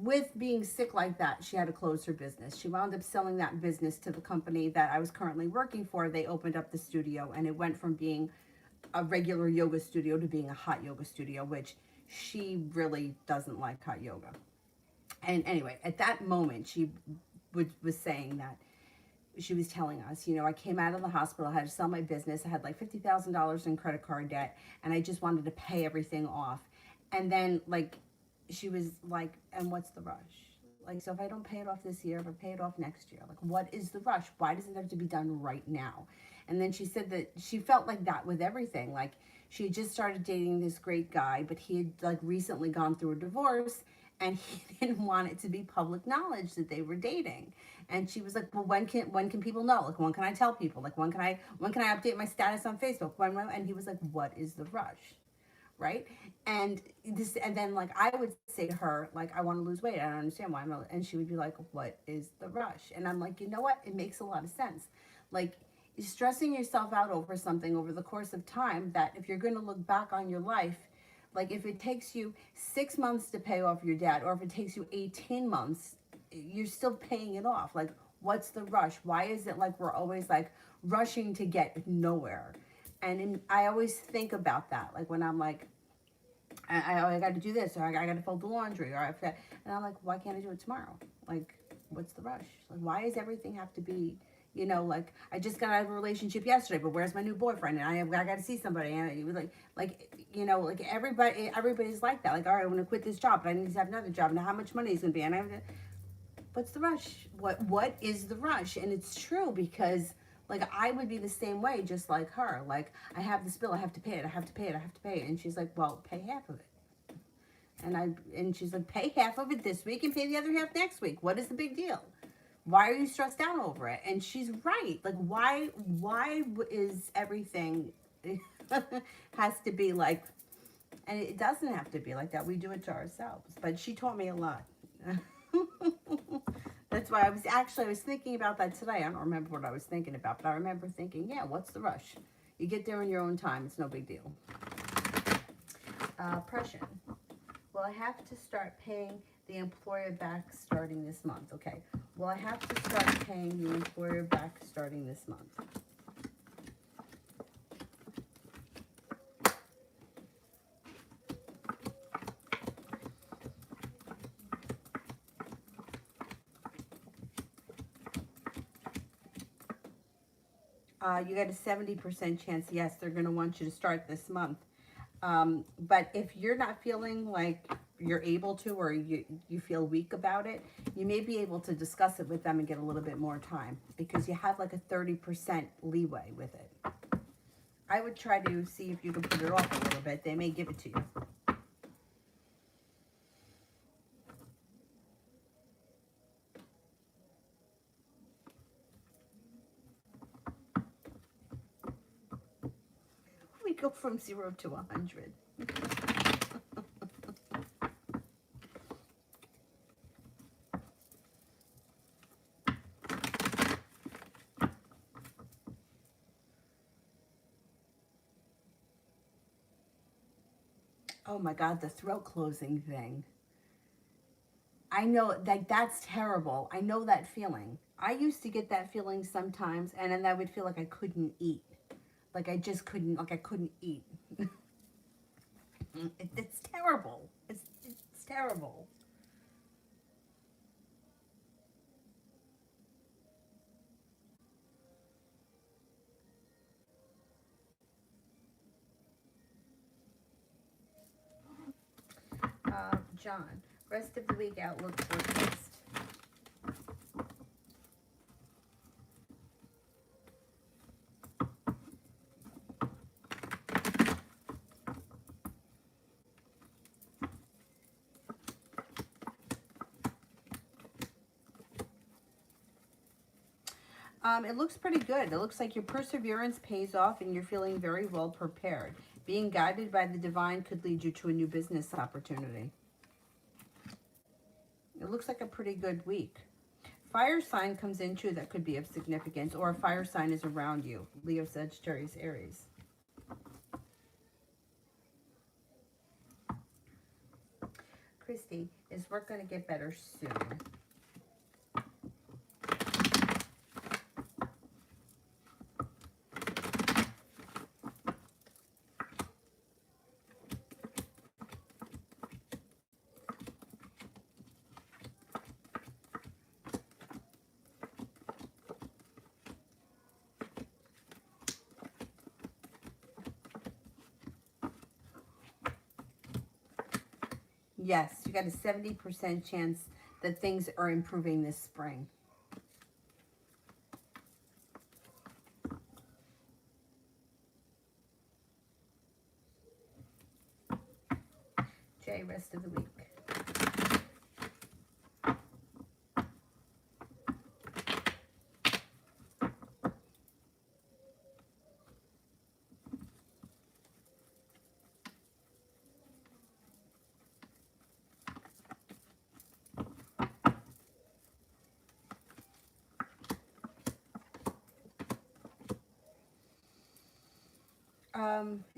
with being sick like that, she had to close her business. She wound up selling that business to the company that I was currently working for. They opened up the studio, and it went from being a regular yoga studio to being a hot yoga studio, which she really doesn't like hot yoga. And anyway, at that moment, she was saying that she was telling us, I came out of the hospital, I had to sell my business, I had like $50,000 in credit card debt, and I just wanted to pay everything off. And then, like, she was like, and what's the rush? Like, so if I don't pay it off this year, if I pay it off next year, like, what is the rush? Why does it have to be done right now? And then she said that she felt like that with everything. Like, she had just started dating this great guy, but he had, like, recently gone through a divorce, and he didn't want it to be public knowledge that they were dating. And she was like, well, when can people know? Like, when can I tell people? Like, when can I update my status on Facebook? And he was like, what is the rush? Right? And then, like, I would say to her, like, I want to lose weight. I don't understand why and she would be like, what is the rush? And I'm like, you know what? It makes a lot of sense. Like, you're stressing yourself out over something over the course of time that if you're going to look back on your life, like, if it takes you 6 months to pay off your debt, or if it takes you 18 months, you're still paying it off. Like, what's the rush? Why is it like we're always like rushing to get nowhere? And I always think about that, like when I'm like, I got to do this, or I got to fold the laundry, or and I'm like, why can't I do it tomorrow? Like, what's the rush? Like, why does everything have to be, You know, like I just got out of a relationship yesterday, but where's my new boyfriend? And I got to see somebody. And it was you know, like everybody's like that. Like, all right, I'm gonna quit this job, but I need to have another job. Now, how much money is gonna be? And I have to, what's the rush? What is the rush? And it's true because like I would be the same way, just like her. Like I have this bill, I have to pay it, I have to pay it, I have to pay it. And she's like, well, pay half of it. And she's like, pay half of it this week and pay the other half next week. What is the big deal? Why are you stressed out over it? And she's right. Like why is everything has to be like, and it doesn't have to be like that. We do it to ourselves. But she taught me a lot. That's why I was thinking about that today. I don't remember what I was thinking about, but I remember thinking, yeah, what's the rush? You get there in your own time. It's no big deal. Prussian. Well, I have to start paying the employer back starting this month. Okay. Well, I have to start paying the employer back starting this month. You got a 70% chance, yes, they're going to want you to start this month. But if you're not feeling like you're able to, or you feel weak about it, you may be able to discuss it with them and get a little bit more time because you have like a 30% leeway with it. I would try to see if you can put it off a little bit. They may give it to you. We go from 0 to 100. Oh my God, the throat closing thing. I know that that's terrible. I know that feeling. I used to get that feeling sometimes, and then I would feel like I couldn't eat. Like I just couldn't, like I couldn't eat. It's terrible. It's terrible. John, rest of the week outlook forecast. It looks pretty good. It looks like your perseverance pays off and you're feeling very well prepared. Being guided by the divine could lead you to a new business opportunity. It looks like a pretty good week. Fire sign comes into that could be of significance, or a fire sign is around you. Leo, Sagittarius, Aries. Christy, is work going to get better soon? Yes, you got a 70% chance that things are improving this spring. Jay, rest of the week.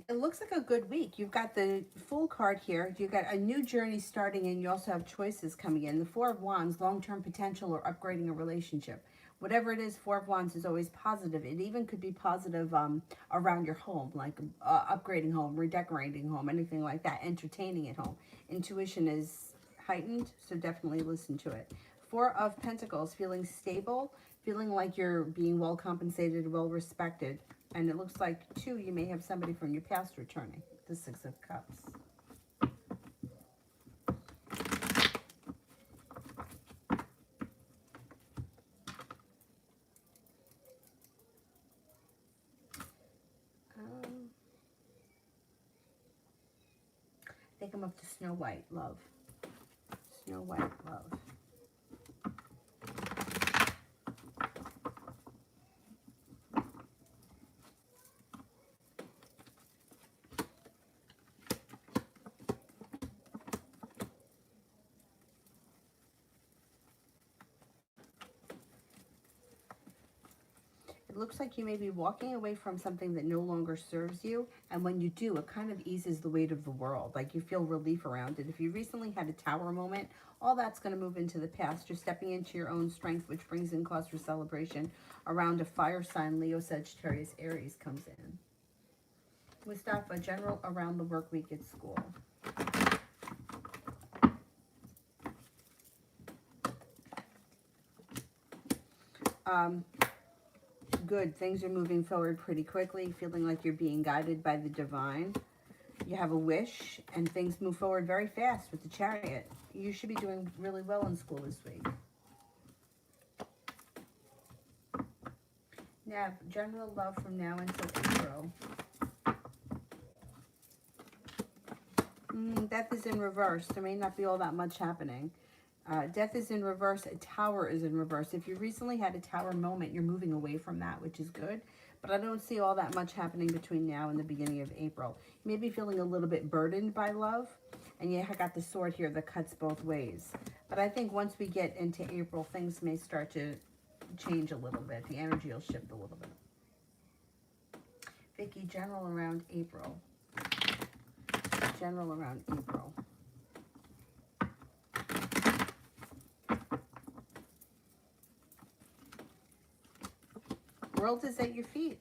It looks like a good week. You've got the full card here. You've got a new journey starting, and you also have choices coming in. The Four of Wands, long-term potential or upgrading a relationship. Whatever it is, Four of Wands is always positive. It even could be positive around your home, like upgrading home, redecorating home, anything like that, entertaining at home. Intuition is heightened, so definitely listen to it. Four of Pentacles, feeling stable, Feeling like you're being well compensated, well respected. And it looks like, too, you may have somebody from your past returning. The Six of Cups. I think I'm up to Snow White, love. Snow White, love. It looks like you may be walking away from something that no longer serves you. And when you do, it kind of eases the weight of the world. Like you feel relief around it. If you recently had a tower moment, all that's going to move into the past. You're stepping into your own strength, which brings in cause for celebration around a fire sign. Leo, Sagittarius, Aries comes in. Mustafa, general around the work week at school. Good. Things are moving forward pretty quickly, feeling like you're being guided by the divine. You have a wish, and things move forward very fast with the Chariot. You should be doing really well in school this week. Now, general love from now until April. Death is in reverse. There may not be all that much happening. Death is in reverse. A tower is in reverse. If you recently had a tower moment, you're moving away from that, which is good. But I don't see all that much happening between now and the beginning of April. You may be feeling a little bit burdened by love. And you got the sword here that cuts both ways. But I think once we get into April, things may start to change a little bit. The energy will shift a little bit. Vicky, general around April. General around April. World is at your feet,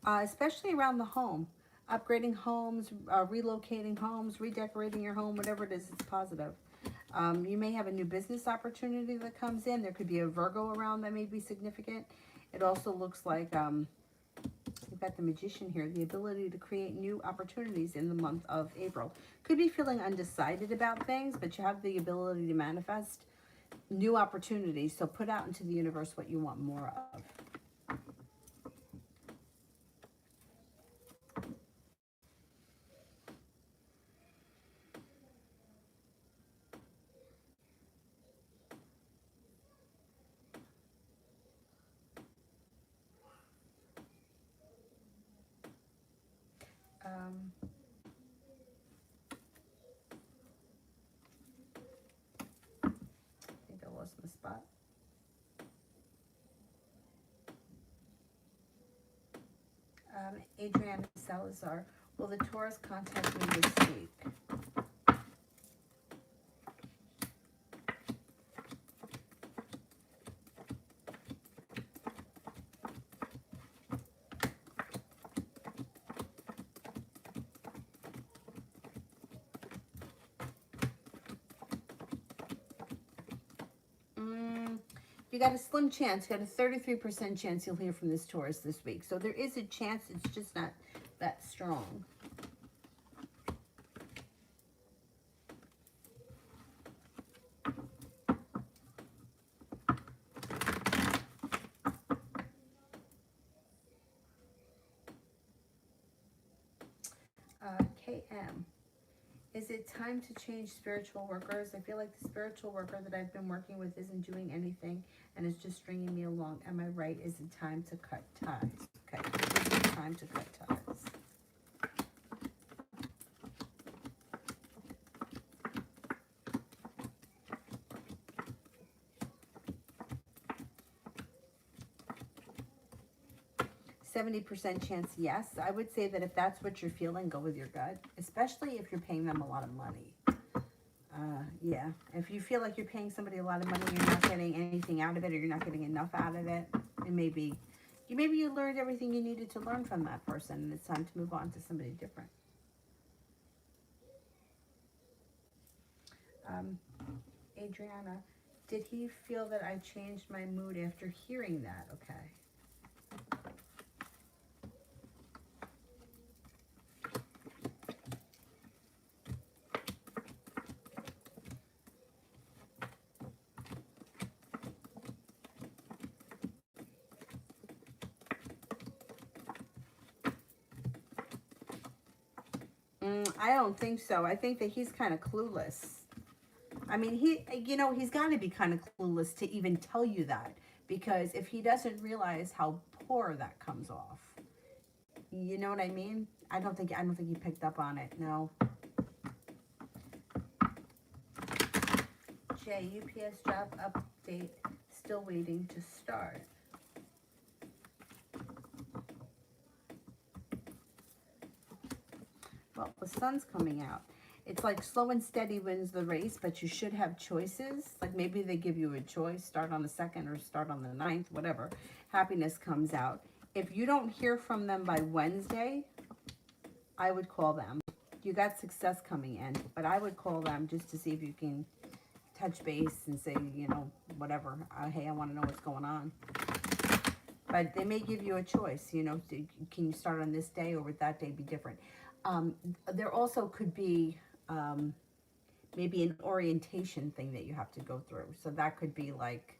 especially around the home. Upgrading homes, relocating homes, redecorating your home, whatever it is, it's positive. You may have a new business opportunity that comes in. There could be a Virgo around that may be significant. It also looks like you've got the Magician here, the ability to create new opportunities in the month of April. Could be feeling undecided about things, but you have the ability to manifest new opportunities. So put out into the universe what you want more of. I think I lost my spot. Adriana Salazar, will the Taurus contact me this week? You got a slim chance. You got a 33% chance you'll hear from this Taurus this week. So there is a chance. It's just not that strong. KM. Is it time to change spiritual workers? I feel like the spiritual worker that I've been working with isn't doing anything and is just stringing me along. Am I right? Is it time to cut ties? Okay, is it time to cut ties? 70% chance yes. I would say that if that's what you're feeling, go with your gut, especially if you're paying them a lot of money. Yeah, if you feel like you're paying somebody a lot of money, you're not getting anything out of it, or you're not getting enough out of it, it may be, maybe you learned everything you needed to learn from that person, and it's time to move on to somebody different. Adriana, Did he feel that I changed my mood after hearing that? Okay. I don't think so. I think that he's kind of clueless. I mean, he's got to be kind of clueless to even tell you that, because if he doesn't realize how poor that comes off, you know what I mean? I don't think he picked up on it. No. Jay, UPS job update still waiting to start. Well, the sun's coming out. It's like slow and steady wins the race, but you should have choices. Like maybe they give you a choice, start on the 2nd or start on the 9th, whatever. Happiness comes out. If you don't hear from them by Wednesday, I would call them. You got success coming in, but I would call them just to see if you can touch base and say, whatever. Hey, I want to know what's going on. But they may give you a choice, can you start on this day or would that day be different? There also could be maybe an orientation thing that you have to go through. So that could be like,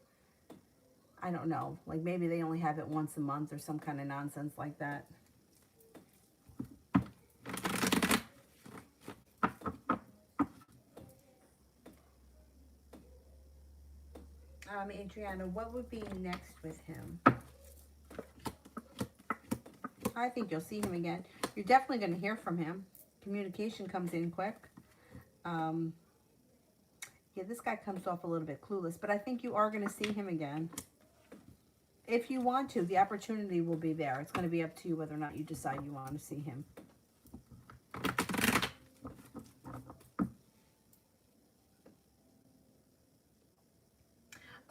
I don't know, like maybe they only have it once a month or some kind of nonsense like that. Adriana, what would be next with him? I think you'll see him again. You're definitely going to hear from him. Communication comes in quick. Yeah, this guy comes off a little bit clueless, but I think you are going to see him again. If you want to, the opportunity will be there. It's going to be up to you whether or not you decide you want to see him.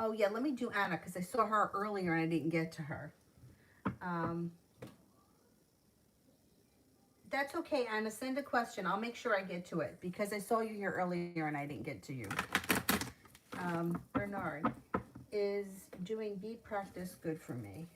Oh, yeah, let me do Anna because I saw her earlier and I didn't get to her. That's okay, Anna. Send a question. I'll make sure I get to it because I saw you here earlier and I didn't get to you. Bernard, is doing beat practice good for me?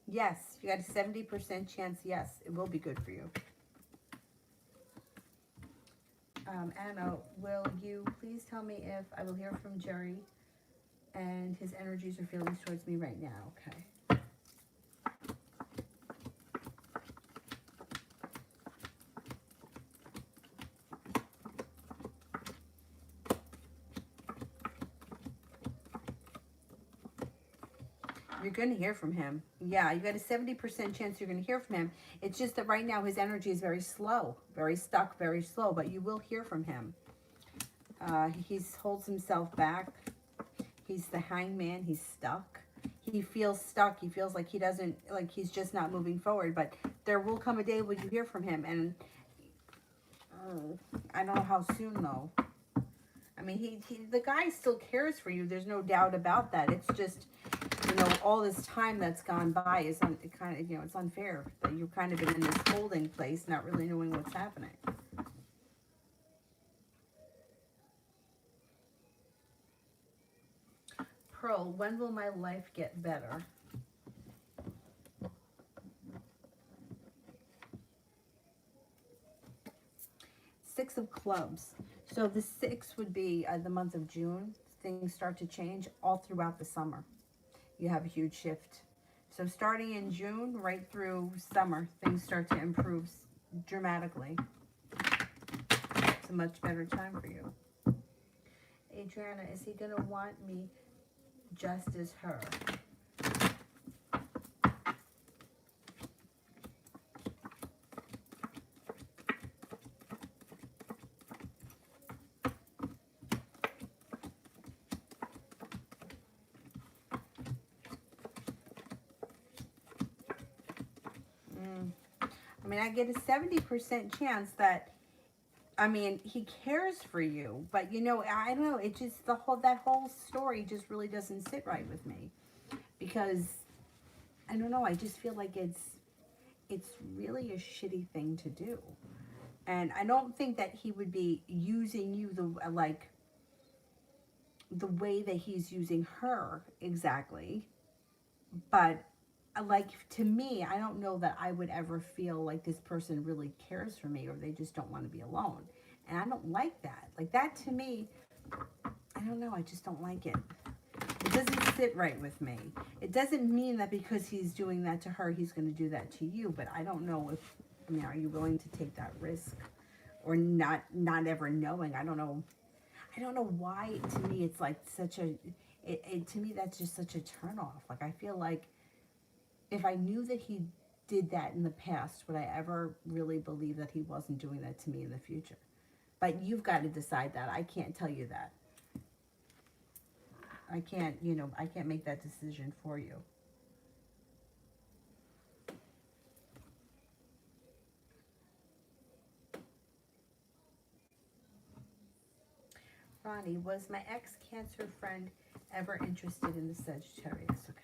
Yes, you got a 70% chance. Yes, it will be good for you. Anna, will you please tell me if I will hear from Jerry and his energies or feelings towards me right now? Okay. You're going to hear from him. Yeah, you got a 70% chance you're going to hear from him. It's just that right now his energy is very slow, very stuck, very slow, but you will hear from him. He holds himself back. He's the hangman. He's stuck. He feels stuck. He feels like he doesn't, like he's just not moving forward, but there will come a day when you hear from him, and I don't know how soon though. I mean, the guy still cares for you. There's no doubt about that. It's just, all this time that's gone by is it's unfair that you've kind of been in this holding place, not really knowing what's happening. Pearl, when will my life get better? Six of Clubs. So the 6 would be the month of June. Things start to change all throughout the summer. You have a huge shift. So starting in June, right through summer, things start to improve dramatically. It's a much better time for you. Adriana, is he going to want me just as her? I mean, I get a 70% chance that, he cares for you, but I don't know, it just, that whole story just really doesn't sit right with me. because I don't know, I just feel like it's really a shitty thing to do. And I don't think that he would be using you the way that he's using her exactly. But like, to me, I don't know that I would ever feel like this person really cares for me, or they just don't want to be alone. And I don't like that. Like, that to me, I don't know, I just don't like it. It doesn't sit right with me. It doesn't mean that because he's doing that to her, he's going to do that to you. But I don't know if, I mean, are you willing to take that risk, or not ever knowing? I don't know. I don't know why. To me, it's like such a. To me, that's just such a turnoff. Like, I feel like if I knew that he did that in the past, would I ever really believe that he wasn't doing that to me in the future? But you've got to decide that. I can't tell you that. I can't, I can't make that decision for you. Ronnie, was my ex-Cancer friend ever interested in the Sagittarius? Okay.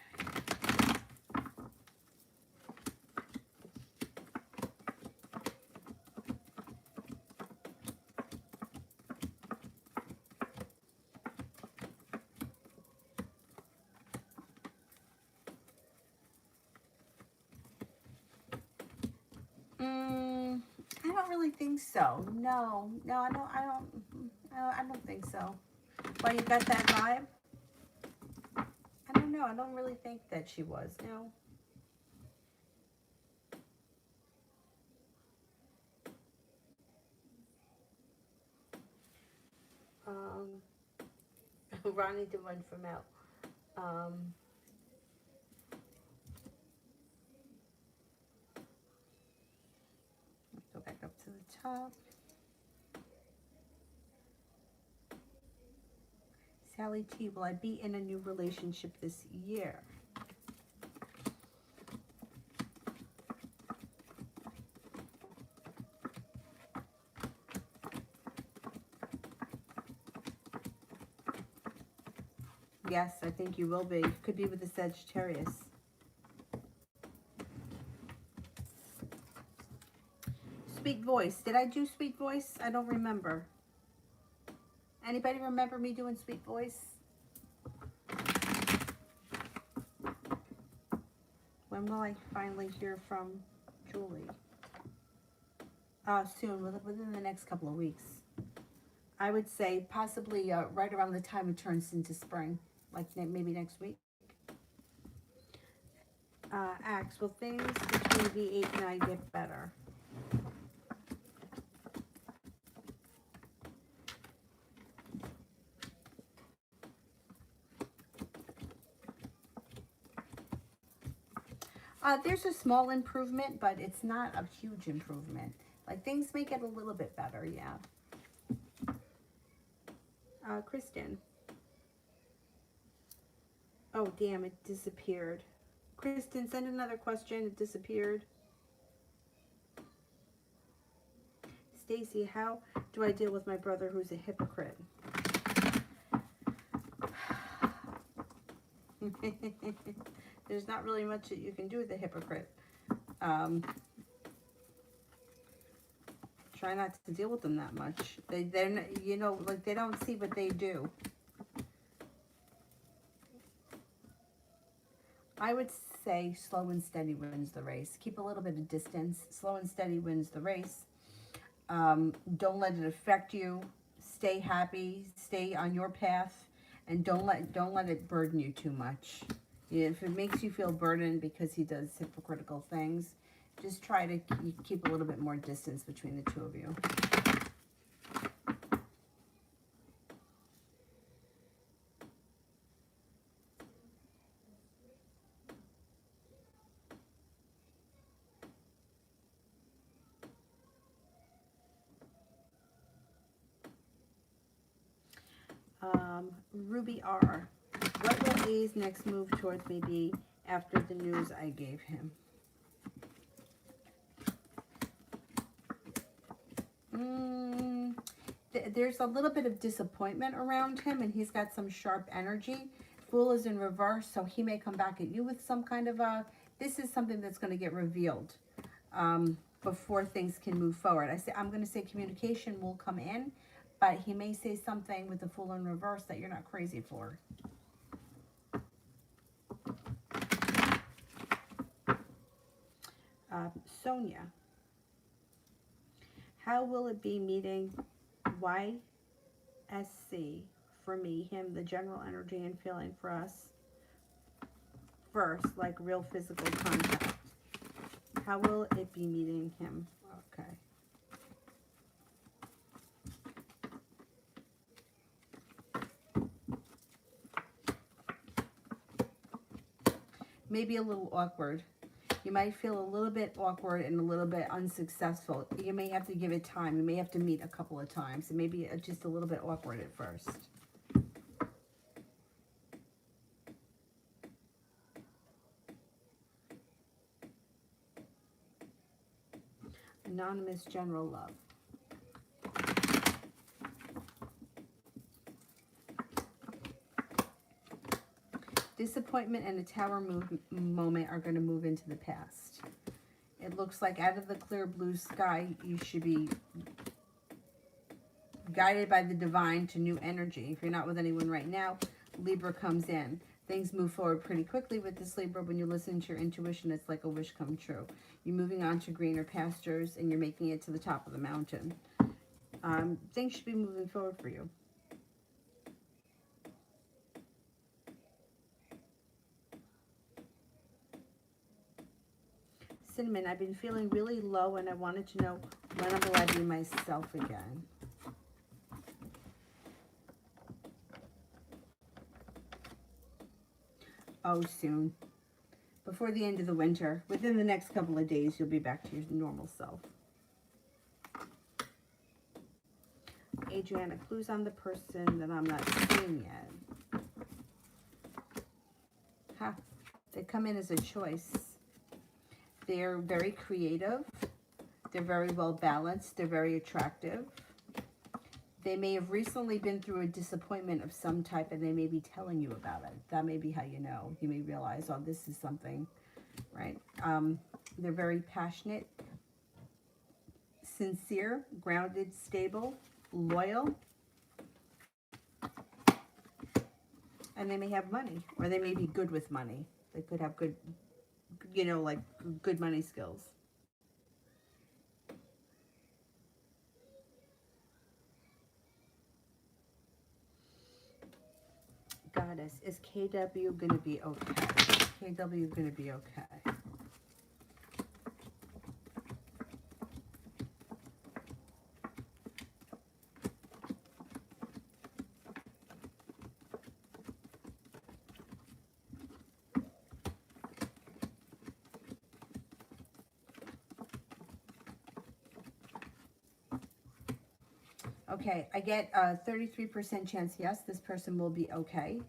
I don't really think so. No, I don't think so. Why, you got that vibe? I don't know. I don't really think that she was. No. Um, Ronnie did one from out. Go back up to the top. Sally T, will I be in a new relationship this year? Yes, I think you will be. Could be with the Sagittarius. Sweet Voice. Did I do Sweet Voice? I don't remember. Anybody remember me doing Sweet Voice? When will I finally hear from Julie? Soon, within the next couple of weeks. I would say possibly right around the time it turns into spring, like maybe next week. Axe, will things between V8 and I get better? There's a small improvement, but it's not a huge improvement. Like, things may get a little bit better, yeah. Kristen. Oh, damn, it disappeared. Kristen, send another question. It disappeared. Stacy, how do I deal with my brother who's a hypocrite? There's not really much that you can do with a hypocrite. Try not to deal with them that much. They're not, like, they don't see what they do. I would say slow and steady wins the race. Keep a little bit of distance. Slow and steady wins the race. Don't let it affect you. Stay happy. Stay on your path, and don't let it burden you too much. If it makes you feel burdened because he does hypocritical things, just try to keep a little bit more distance between the two of you. Ruby R. What will A's next move towards me be after the news I gave him? There's a little bit of disappointment around him, and he's got some sharp energy. Fool is in reverse, so he may come back at you with some kind of a, this is something that's going to get revealed before things can move forward. I'm going to say communication will come in, but he may say something with the Fool in reverse that you're not crazy for. Sonia, how will it be meeting YSC for me, him, the general energy and feeling for us first, like real physical contact? How will it be meeting him? Okay. Maybe a little awkward. You might feel a little bit awkward and a little bit unsuccessful. You may have to give it time. You may have to meet a couple of times. It may be just a little bit awkward at first. Anonymous general love. Disappointment and a tower moment are going to move into the past. It looks like out of the clear blue sky, you should be guided by the divine to new energy. If you're not with anyone right now, Libra comes in. Things move forward pretty quickly with this Libra. When you listen to your intuition, it's like a wish come true. You're moving on to greener pastures and you're making it to the top of the mountain. Things should be moving forward for you. Cinnamon, I've been feeling really low and I wanted to know when will I be myself again. Oh, soon. Before the end of the winter. Within the next couple of days, you'll be back to your normal self. Adriana, clues on the person that I'm not seeing yet. Ha. They come in as a choice. They're very creative. They're very well balanced. They're very attractive. They may have recently been through a disappointment of some type and they may be telling you about it. That may be how you know. You may realize, oh, this is something, right? They're very passionate, sincere, grounded, stable, loyal. And they may have money, or they may be good with money. They could have good, you know, like good money skills. Goddess, is KW going to be okay? KW going to be okay? Okay, I get a 33% chance, yes, this person will be okay.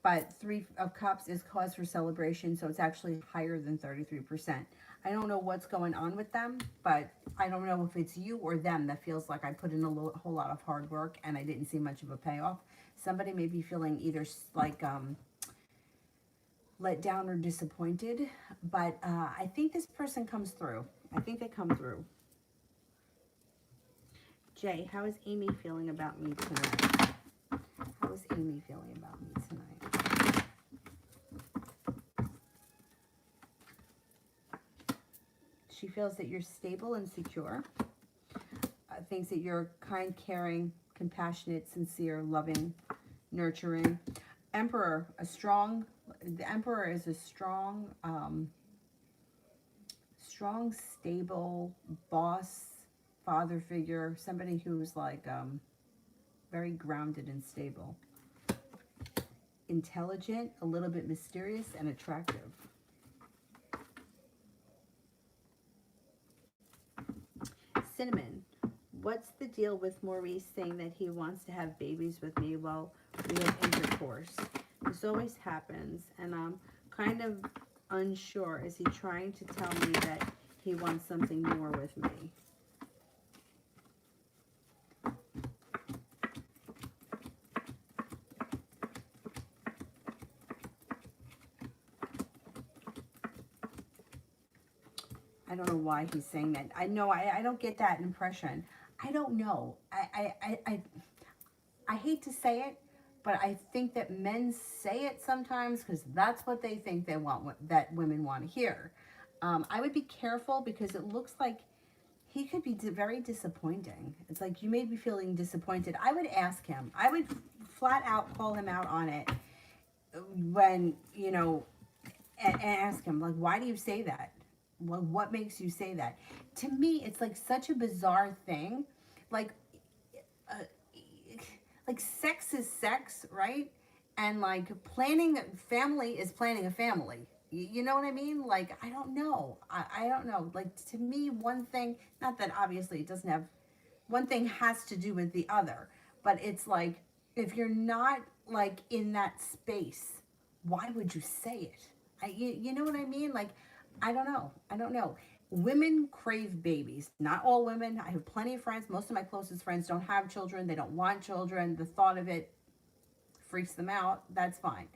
But 3 of Cups is cause for celebration, so it's actually higher than 33%. I don't know what's going on with them, but I don't know if it's you or them that feels like I put in a whole lot of hard work and I didn't see much of a payoff. Somebody may be feeling either like let down or disappointed, but I think this person comes through. I think they come through. Jay, how is Amy feeling about me tonight? How is Amy feeling about me tonight? She feels that you're stable and secure. Thinks that you're kind, caring, compassionate, sincere, loving, nurturing. Emperor, the Emperor is a strong, stable boss, father figure, somebody who's like very grounded and stable. Intelligent, a little bit mysterious, and attractive. Cinnamon, what's the deal with Maurice saying that he wants to have babies with me while we have intercourse? This always happens, and I'm kind of unsure. Is he trying to tell me that he wants something more with me? why he's saying that. I know I don't get that impression. I don't know. I hate to say it, but I think that men say it sometimes because that's what they think they want, that women want to hear. I would be careful because it looks like he could be very disappointing. It's like, you may be feeling disappointed. I would ask him. I would flat out call him out on it when, you know, and ask him, like, why do you say that? Well, what makes you say that? To me, it's like such a bizarre thing. Like, uh, like sex is sex, right? And like planning a family is planning a family. You know what I mean? Like, I don't know. I don't know. Like, to me, one thing, not that obviously it doesn't have, one thing has to do with the other, but it's like, if you're not like in that space, why would you say it? You know what I mean? Like, I don't know. I don't know. Women crave babies. Not all women. I have plenty of friends. Most of my closest friends don't have children. They don't want children. The thought of it freaks them out. That's fine.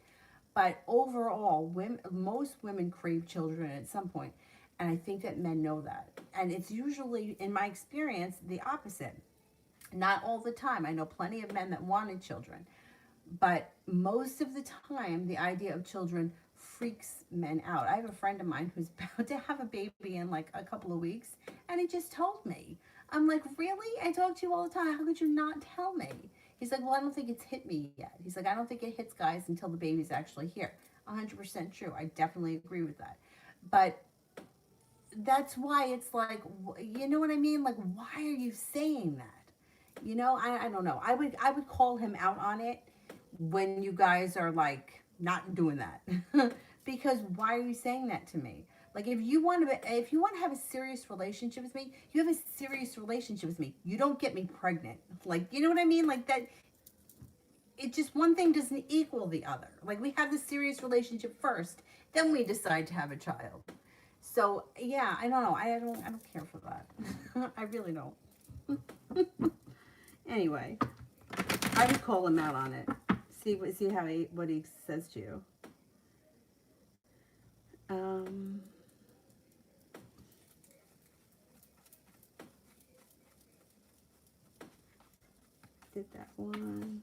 But overall, most women crave children at some point. And I think that men know that. And it's usually, in my experience, the opposite. Not all the time. I know plenty of men that wanted children. But most of the time, the idea of children freaks men out. I have a friend of mine who's about to have a baby in like a couple of weeks, and he just told me. I'm like, really? I talk to you all the time. How could you not tell me? He's like, well, I don't think it's hit me yet. He's like, I don't think it hits guys until the baby's actually here. 100% true. I definitely agree with that. But that's why it's like, you know what I mean? Like, why are you saying that? You know, I don't know. I would call him out on it when you guys are like not doing that. Because why are you saying that to me? Like, if you want to have a serious relationship with me, you have a serious relationship with me. You don't get me pregnant. Like, you know what I mean? Like that, it just, one thing doesn't equal the other. Like, we have the serious relationship first, then we decide to have a child. So yeah, I don't know. I don't care for that. I really don't. Anyway, I would call him out on it. See what he says to you. Did that one.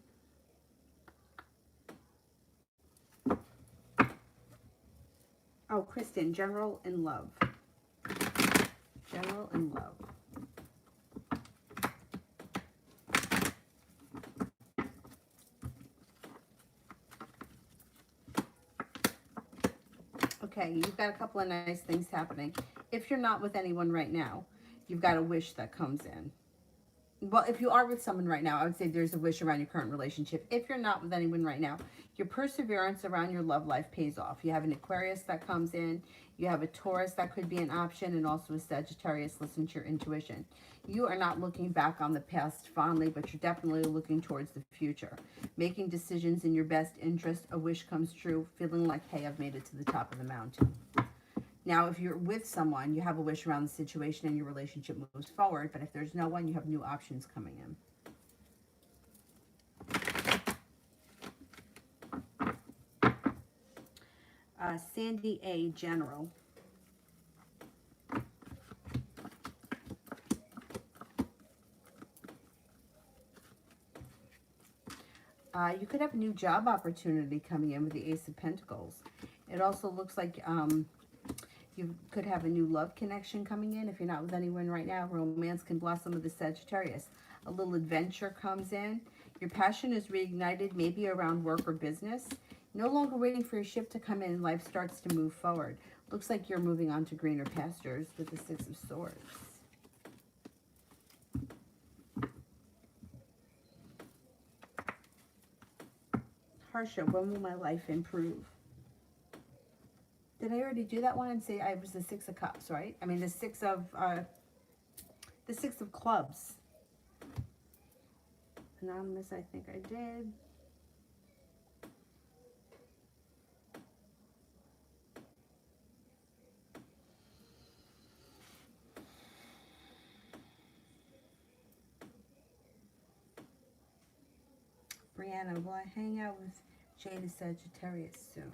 Oh, Kristen, general in love. General in love. Okay, you've got a couple of nice things happening. If you're not with anyone right now, you've got a wish that comes in. Well, if you are with someone right now, I would say there's a wish around your current relationship. If you're not with anyone right now, your perseverance around your love life pays off. You have an Aquarius that comes in. You have a Taurus that could be an option, and also a Sagittarius. Listen to your intuition. You are not looking back on the past fondly, but you're definitely looking towards the future. Making decisions in your best interest. A wish comes true. Feeling like, hey, I've made it to the top of the mountain. Now, if you're with someone, you have a wish around the situation and your relationship moves forward. But if there's no one, you have new options coming in. Sandy A. General. You could have a new job opportunity coming in with the Ace of Pentacles. It also looks like you could have a new love connection coming in. If you're not with anyone right now, romance can blossom with the Sagittarius. A little adventure comes in. Your passion is reignited, maybe around work or business. No longer waiting for your ship to come in. Life starts to move forward. Looks like you're moving on to greener pastures with the Six of Swords. Harsha, when will my life improve? Did I already do that one and say I was the Six of Cups, right? I mean the Six of Clubs. Anonymous, I think I did. Brianna, will I hang out with Jada Sagittarius soon?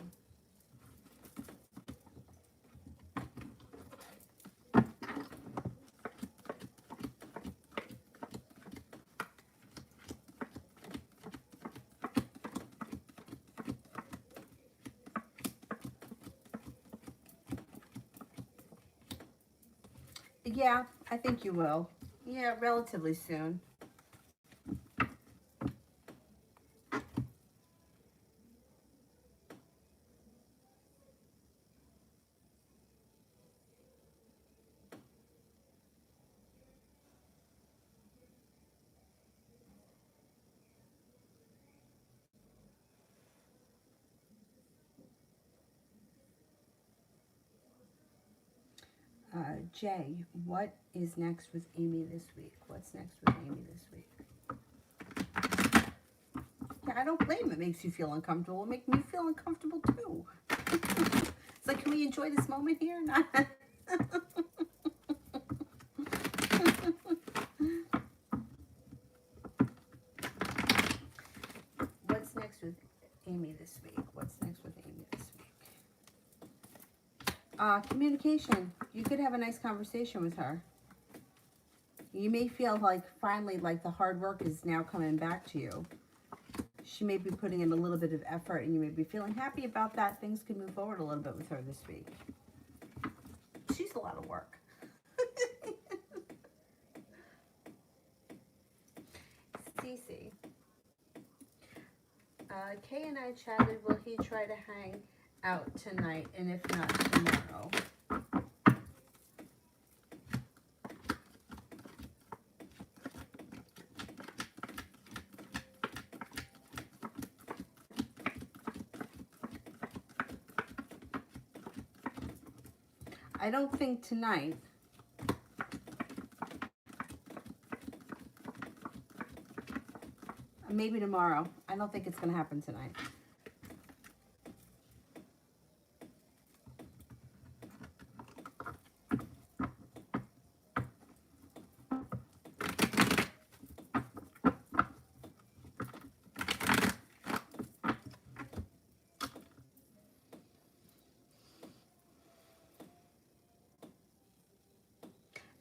Yeah, I think you will. Yeah, relatively soon. Jay, what is next with Amy this week? What's next with Amy this week? Yeah, I don't blame it. Makes you feel uncomfortable. It makes me feel uncomfortable too. It's like, can we enjoy this moment here? Not. What's next with Amy this week? What's next with Amy this week? Communication. You could have a nice conversation with her. You may feel like finally like the hard work is now coming back to you. She may be putting in a little bit of effort and you may be feeling happy about that. Things can move forward a little bit with her this week. She's a lot of work. Cece. Kay and I chatted. Will he try to hang out tonight? And if not, tomorrow. I don't think tonight. Maybe tomorrow. I don't think it's going to happen tonight.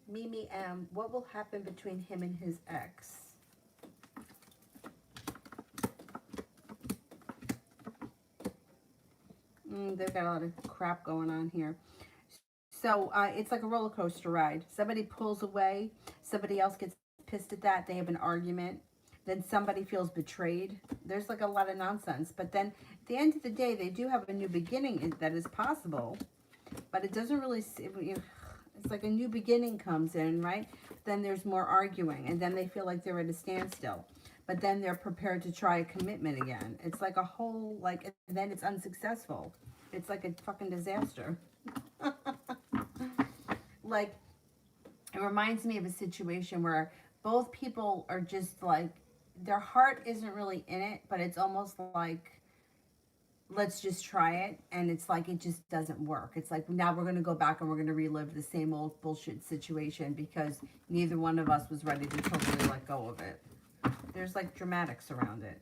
Mimi M, what will happen between him and his ex? They've got a lot of crap going on here. So it's like a roller coaster ride. Somebody pulls away. Somebody else gets pissed at that. They have an argument. Then somebody feels betrayed. There's like a lot of nonsense. But then at the end of the day, they do have a new beginning that is possible. But it doesn't really... It's like a new beginning comes in, right? Then there's more arguing. And then they feel like they're at a standstill. But then they're prepared to try a commitment again. It's like a whole... and then it's unsuccessful. It's like a fucking disaster. Like, it reminds me of a situation where both people are just like, their heart isn't really in it, but it's almost like, let's just try it. And it's like, it just doesn't work. It's like, now we're going to go back and we're going to relive the same old bullshit situation because neither one of us was ready to totally let go of it. There's like dramatics around it.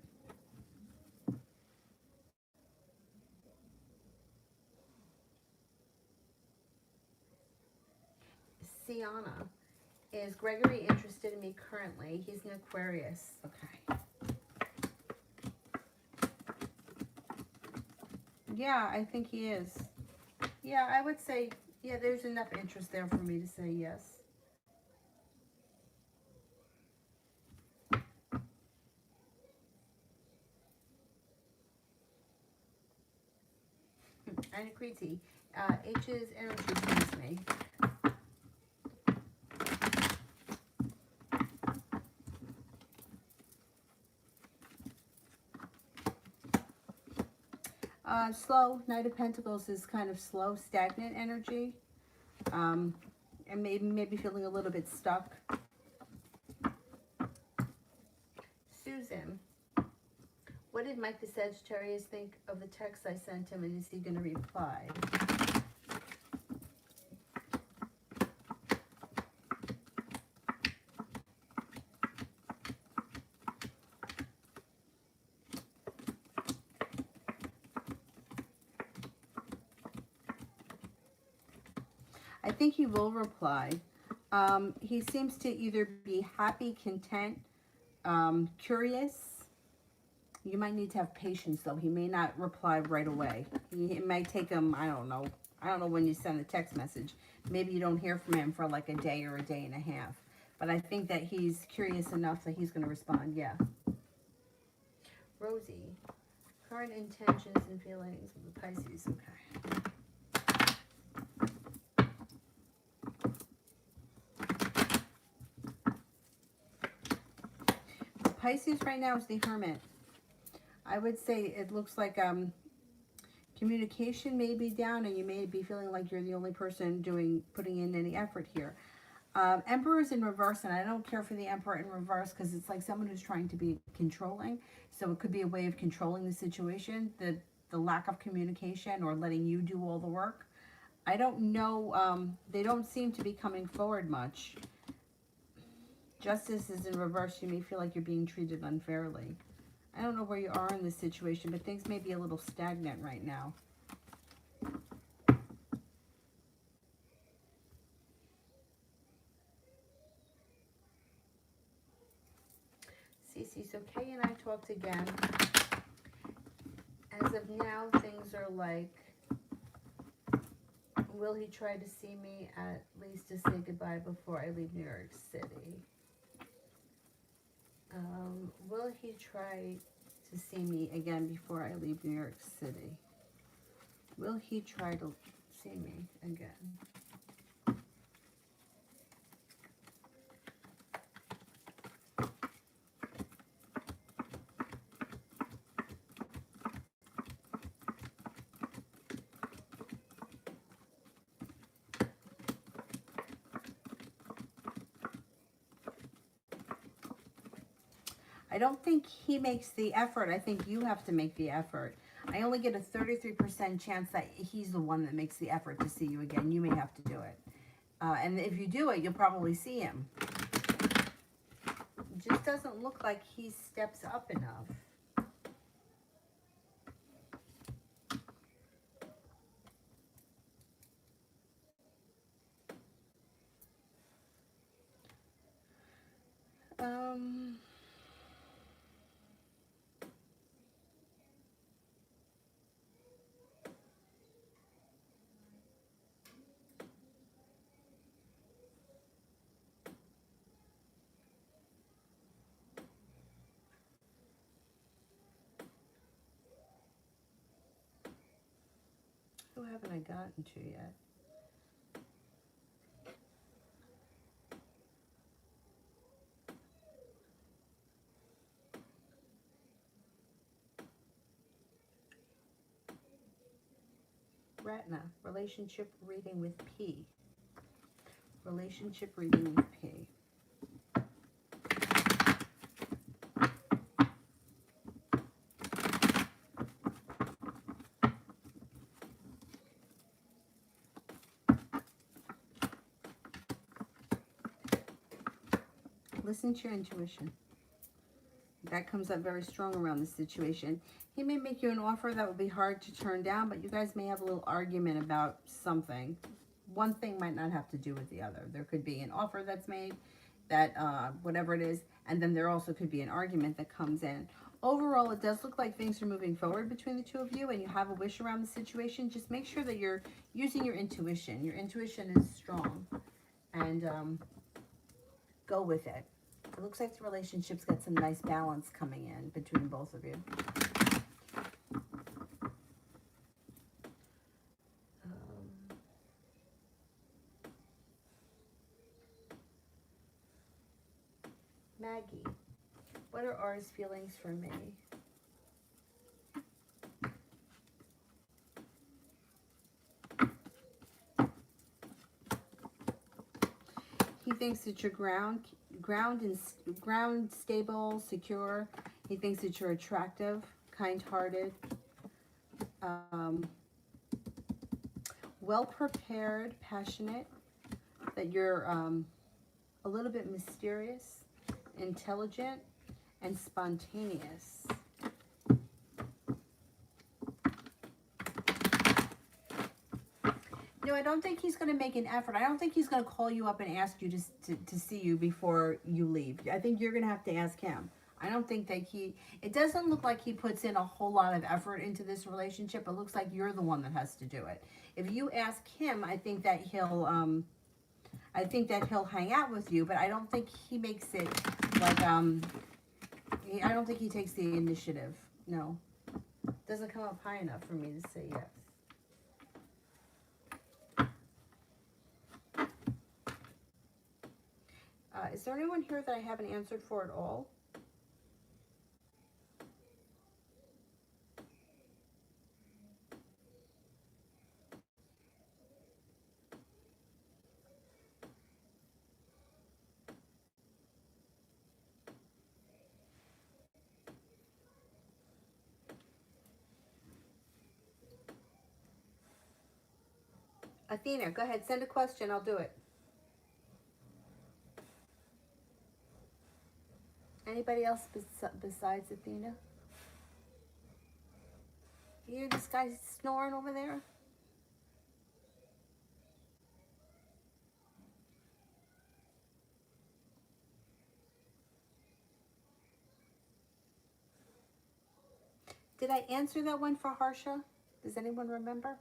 Sienna, is Gregory interested in me currently? He's an Aquarius. Okay. Yeah, I think he is. Yeah, I would say, yeah, there's enough interest there for me to say yes. Anakriti, H's energy brings me. Slow. Knight of Pentacles is kind of slow, stagnant energy. And maybe feeling a little bit stuck. Susan, what did Mike the Sagittarius think of the text I sent him, and is he going to reply? I think he will reply. He seems to either be happy, content, curious. You might need to have patience, though. He may not reply right away. It might take him, I don't know, I don't know when you send a text message. Maybe you don't hear from him for like a day or a day and a half. But I think that he's curious enough that he's going to respond. Yeah. Rosie, current intentions and feelings of the Pisces. Okay. Pisces right now is the Hermit. I would say it looks like communication may be down, and you may be feeling like you're the only person putting in any effort here. Emperor is in reverse, and I don't care for the Emperor in reverse because it's like someone who's trying to be controlling. So it could be a way of controlling the situation, the lack of communication or letting you do all the work. I don't know. They don't seem to be coming forward much. Justice is in reverse. You may feel like you're being treated unfairly. I don't know where you are in this situation, but things may be a little stagnant right now. Cece, so Kay and I talked again. As of now, things are like, will he try to see me at least to say goodbye before I leave New York City? Will he try to see me again before I leave New York City? Will he try to see me again? I don't think he makes the effort. I think you have to make the effort. I only get a 33% chance that he's the one that makes the effort to see you again. You may have to do it. And if you do it, you'll probably see him. It just doesn't look like he steps up enough. Who haven't I gotten to yet? Ratna, relationship reading with P. Relationship reading with P. Listen to your intuition. That comes up very strong around this situation. He may make you an offer that will be hard to turn down, but you guys may have a little argument about something. One thing might not have to do with the other. There could be an offer that's made, that whatever it is, and then there also could be an argument that comes in. Overall, it does look like things are moving forward between the two of you, and you have a wish around the situation. Just make sure that you're using your intuition. Your intuition is strong, and go with it. It looks like the relationship's got some nice balance coming in between both of you. Maggie, what are R's feelings for me? He thinks that you're ground stable, secure. He thinks that you're attractive, kind-hearted, well-prepared, passionate, that you're a little bit mysterious, intelligent, and spontaneous. No, I don't think he's going to make an effort. I don't think he's going to call you up and ask you to see you before you leave. I think you're going to have to ask him. I don't think that it doesn't look like he puts in a whole lot of effort into this relationship. It looks like you're the one that has to do it. If you ask him, I think that he'll hang out with you, but I don't think he makes it like, I don't think he takes the initiative. No. Doesn't come up high enough for me to say yes. Is there anyone here that I haven't answered for at all? Athena, go ahead. Send a question. I'll do it. Anybody else besides Athena? You hear this guy snoring over there? Did I answer that one for Harsha? Does anyone remember?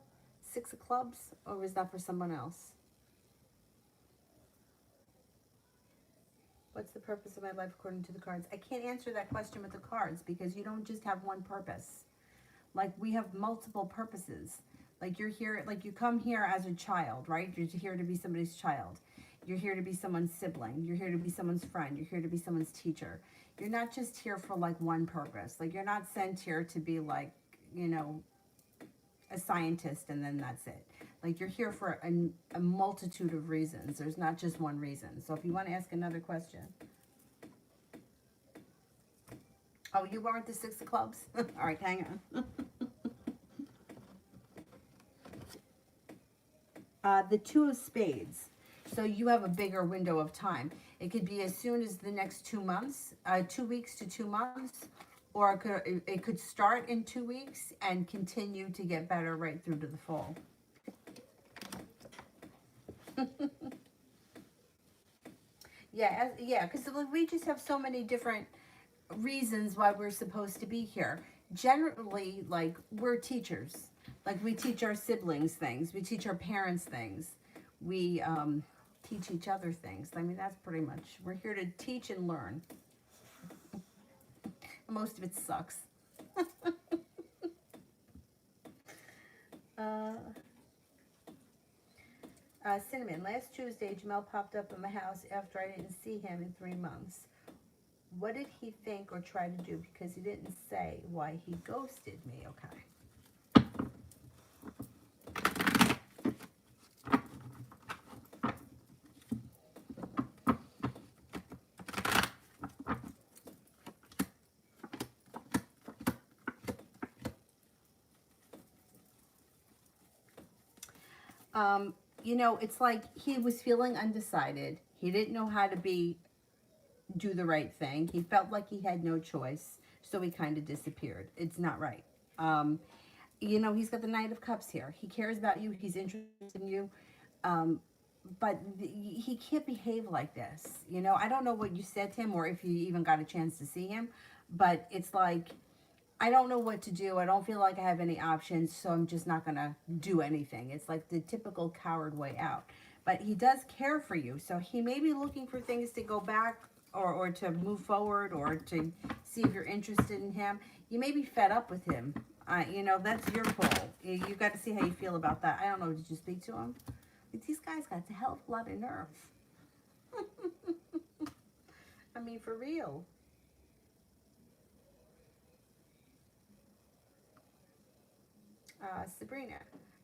6 of clubs? Or was that for someone else? What's the purpose of my life according to the cards? I can't answer that question with the cards because you don't just have one purpose. Like, we have multiple purposes. Like, you're here, like, you come here as a child, right? You're here to be somebody's child. You're here to be someone's sibling. You're here to be someone's friend. You're here to be someone's teacher. You're not just here for, like, one purpose. Like, you're not sent here to be, like, you know, a scientist and then that's it. Like, you're here for a multitude of reasons. There's not just one reason. So if you want to ask another question. Oh, you weren't the 6 of clubs? All right, hang on. The 2 of spades. So you have a bigger window of time. It could be as soon as the next 2 months, 2 weeks to 2 months, or it could start in 2 weeks and continue to get better right through to the fall. Yeah, because we just have so many different reasons why we're supposed to be here. Generally, like, we're teachers. Like, we teach our siblings things. We teach our parents things. We teach each other things. I mean, that's pretty much, we're here to teach and learn. Most of it sucks. Cinnamon, last Tuesday, Jamel popped up at my house after I didn't see him in 3 months. What did he think or try to do? Because he didn't say why he ghosted me. Okay. You know, it's like he was feeling undecided. He didn't know how to do the right thing. He felt like he had no choice, so he kind of disappeared. It's not right. You know, he's got the Knight of Cups here. He cares about you. He's interested in you. But he can't behave like this. You know, I don't know what you said to him or if you even got a chance to see him, but it's like, I don't know what to do. I don't feel like I have any options, so I'm just not going to do anything. It's like the typical coward way out. But he does care for you, so he may be looking for things to go back or to move forward or to see if you're interested in him. You may be fed up with him. You know, that's your call. You've got to see how you feel about that. I don't know. Did you speak to him? These guys got a hell of a lot of nerve. I mean, for real. Sabrina,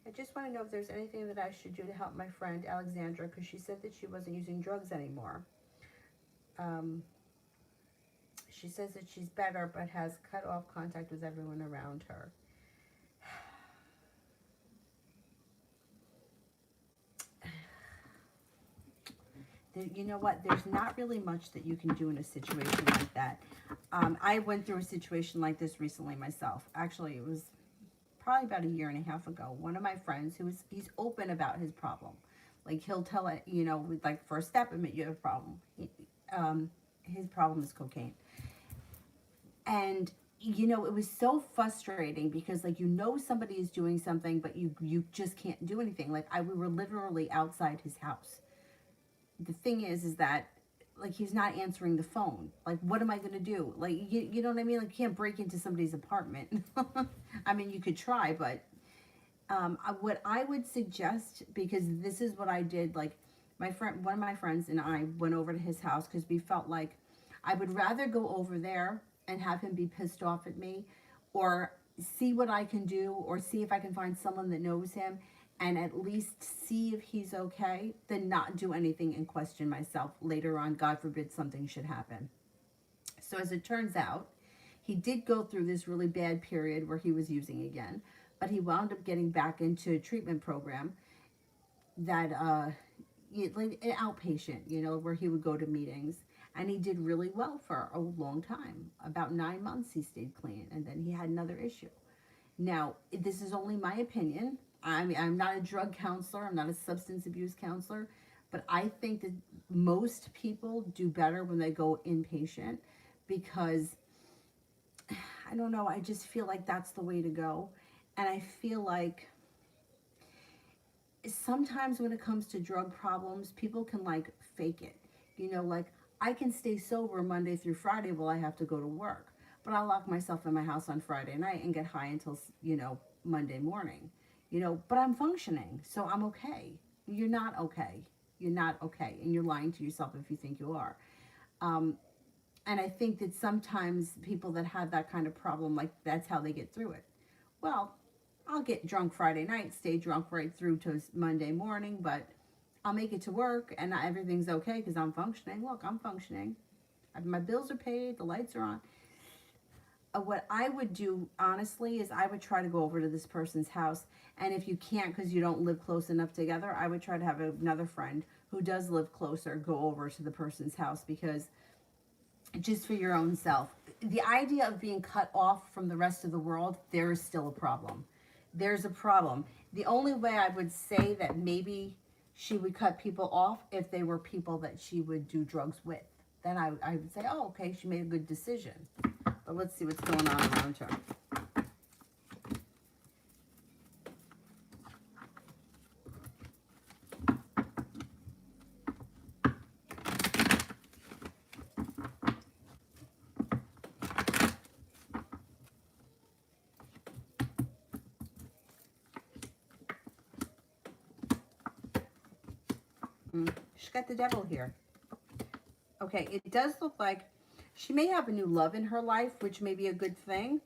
I just want to know if there's anything that I should do to help my friend Alexandra, because she said that she wasn't using drugs anymore. She says that she's better, but has cut off contact with everyone around her. You know what? There's not really much that you can do in a situation like that. I went through a situation like this recently myself. Actually, it was probably about 1.5 years ago. One of my friends, he's open about his problem. Like, he'll tell it, you know, like, first step, admit you have a problem. His problem is cocaine. And you know, it was so frustrating because like, you know, somebody is doing something, but you just can't do anything. Like we were literally outside his house. The thing is that like, he's not answering the phone. Like, what am I going to do? Like, you know what I mean? Like, you can't break into somebody's apartment. I mean, you could try, but what I would suggest, because this is what I did, like, one of my friends and I went over to his house because we felt like I would rather go over there and have him be pissed off at me, or see what I can do, or see if I can find someone that knows him and at least see if he's okay, than not do anything and question myself later on. God forbid something should happen. So as it turns out, he did go through this really bad period where he was using again, but he wound up getting back into a treatment program that like an outpatient, you know, where he would go to meetings, and he did really well for a long time. About 9 months he stayed clean, and then he had another issue. Now, this is only my opinion. I mean, I'm not a drug counselor, I'm not a substance abuse counselor, but I think that most people do better when they go inpatient, because I don't know, I just feel like that's the way to go. And I feel like sometimes when it comes to drug problems, people can like fake it. You know, like, I can stay sober Monday through Friday while I have to go to work, but I'll lock myself in my house on Friday night and get high until, you know, Monday morning. You know, but I'm functioning, so I'm okay. You're not okay. You're not okay, and you're lying to yourself if you think you are. Um, and I think that sometimes people that have that kind of problem, like, that's how they get through it. Well, I'll get drunk Friday night, stay drunk right through to Monday morning, but I'll make it to work and everything's okay because I'm functioning. Look, I'm functioning. My bills are paid, the lights are on. What I would do, honestly, is I would try to go over to this person's house. And if you can't because you don't live close enough together, I would try to have another friend who does live closer go over to the person's house, because just for your own self. The idea of being cut off from the rest of the world, there is still a problem. There's a problem. The only way I would say that maybe she would cut people off if they were people that she would do drugs with. Then I would say, oh, okay, she made a good decision. But let's see what's going on around her. She's got the devil here. Okay, it does look like she may have a new love in her life, which may be a good thing.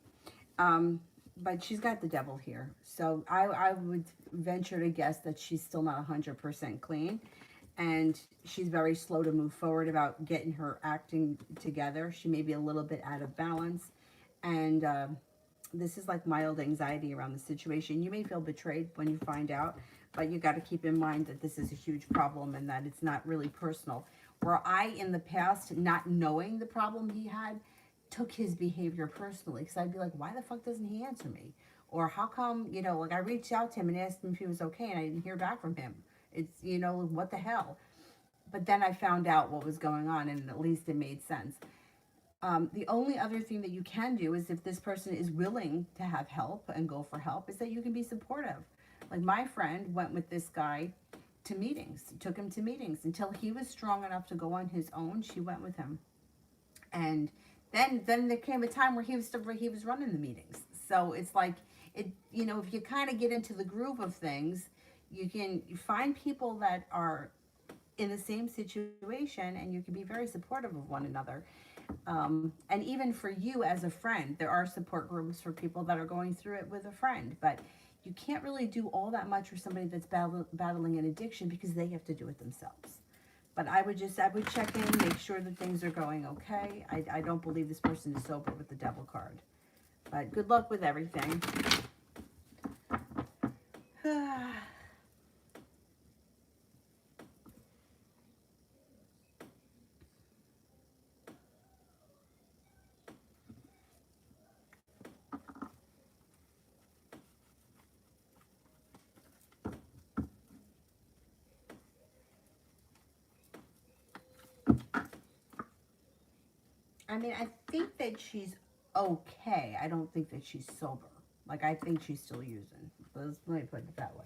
But she's got the devil here. So I would venture to guess that she's still not 100% clean. And she's very slow to move forward about getting her acting together. She may be a little bit out of balance. And this is like mild anxiety around the situation. You may feel betrayed when you find out, but you got to keep in mind that this is a huge problem and that it's not really personal. Where I, in the past, not knowing the problem he had, took his behavior personally, because I'd be like, why the fuck doesn't he answer me? Or how come, you know, like, I reached out to him and asked him if he was okay and I didn't hear back from him. It's, you know, what the hell? But then I found out what was going on, and at least it made sense. The only other thing that you can do is, if this person is willing to have help and go for help, is that you can be supportive. Like, my friend went with this guy to meetings, took him to meetings until he was strong enough to go on his own. She went with him, and then there came a time where he was running the meetings. So it's like, it, you know, if you kind of get into the groove of things, you can find people that are in the same situation, and you can be very supportive of one another. And even for you as a friend, there are support groups for people that are going through it with a friend, but you can't really do all that much for somebody that's battling an addiction, because they have to do it themselves. But I would check in, make sure that things are going okay. I don't believe this person is sober with the devil card. But good luck with everything. I mean, I think that she's okay. I don't think that she's sober. Like, I think she's still using. Let me put it that way.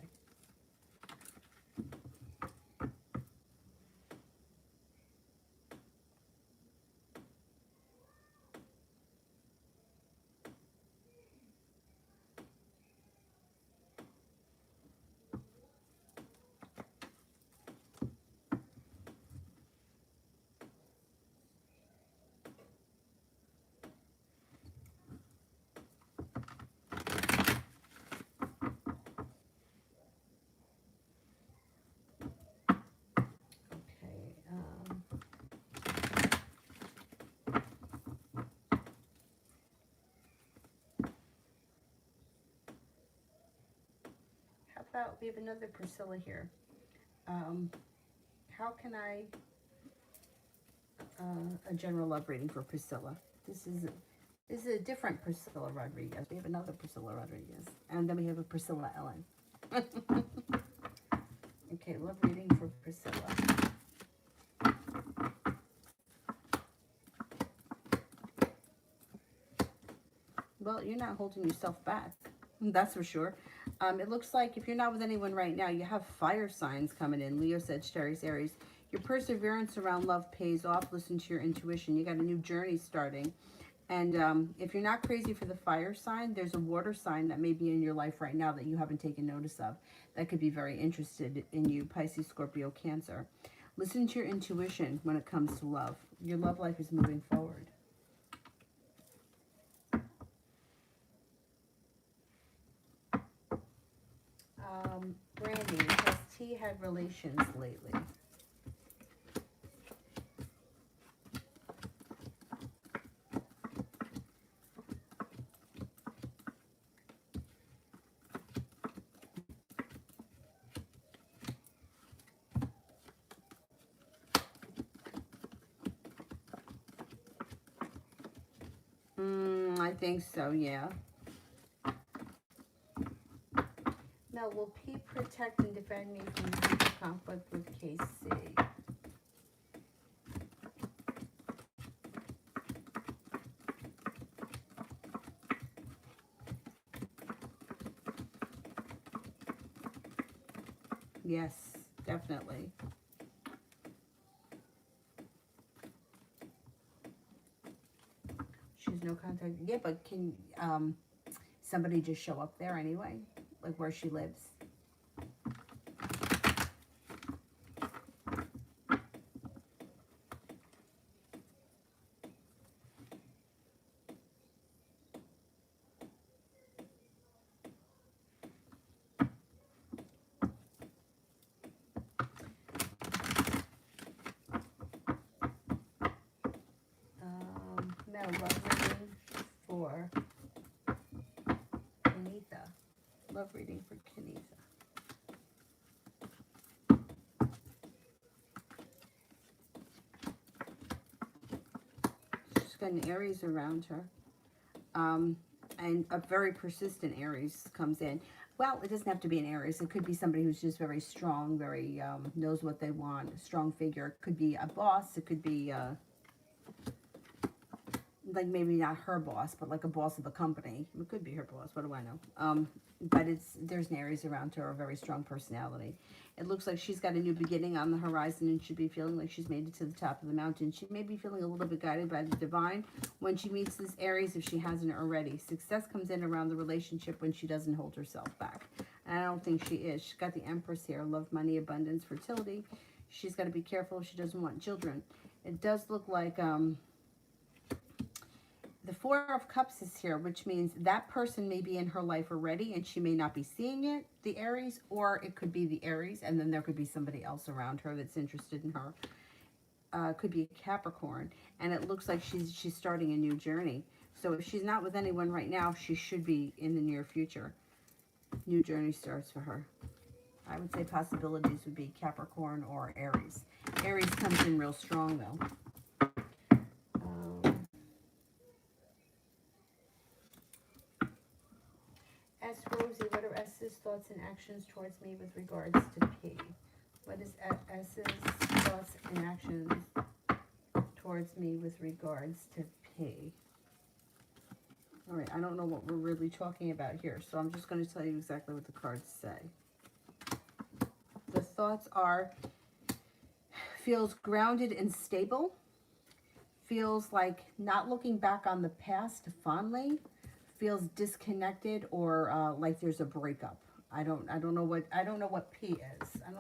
Okay. How about we have another Priscilla here? How can I a general love reading for Priscilla? This is a different Priscilla Rodriguez. We have another Priscilla Rodriguez, and then we have a Priscilla Ellen. Okay, love reading for Priscilla. Well, you're not holding yourself back. That's for sure. It looks like if you're not with anyone right now, you have fire signs coming in. Leo, Sagittarius, Aries. Your perseverance around love pays off. Listen to your intuition. You got a new journey starting. And if you're not crazy for the fire sign, there's a water sign that may be in your life right now that you haven't taken notice of. That could be very interested in you, Pisces, Scorpio, Cancer. Listen to your intuition when it comes to love. Your love life is moving forward. Brandy, has T had relations lately? I think so, yeah. Now, will P protect and defend me from future conflict with KC? Yes, definitely. She's no contact. Yeah, but can somebody just show up there anyway? Like where she lives? No, love reading for Kenitha. Love reading for Kenitha. She's got an Aries around her. And a very persistent Aries comes in. Well, it doesn't have to be an Aries. It could be somebody who's just very strong, very knows what they want, a strong figure. It could be a boss. It could be like maybe not her boss, but like a boss of a company. It could be her boss. What do I know? But there's an Aries around her, a very strong personality. It looks like she's got a new beginning on the horizon and should be feeling like she's made it to the top of the mountain. She may be feeling a little bit guided by the divine when she meets this Aries, if she hasn't already. Success comes in around the relationship when she doesn't hold herself back. And I don't think she is. She's got the Empress here. Love, money, abundance, fertility. She's got to be careful if she doesn't want children. It does look like the Four of Cups is here, which means that person may be in her life already and she may not be seeing it, the Aries, or it could be the Aries and then there could be somebody else around her that's interested in her. Could be a Capricorn, and it looks like she's starting a new journey. So if she's not with anyone right now, she should be in the near future. New journey starts for her. I would say possibilities would be Capricorn or Aries. Aries comes in real strong though. Ask Rosie, what are S's thoughts and actions towards me with regards to P? What is S's thoughts and actions towards me with regards to P? All right, I don't know what we're really talking about here, so I'm just going to tell you exactly what the cards say. The thoughts are, feels grounded and stable, feels like not looking back on the past fondly, feels disconnected, or like there's a breakup. I don't know what P is. I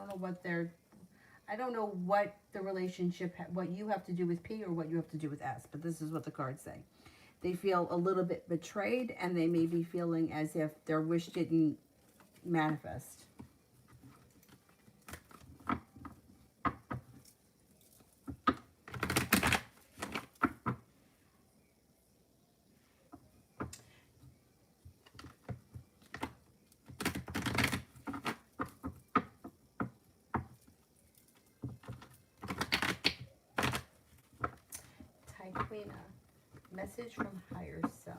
don't know what the relationship, what you have to do with P or what you have to do with S, but this is what the cards say. They feel a little bit betrayed, and they may be feeling as if their wish didn't manifest. Queen, message from higher self.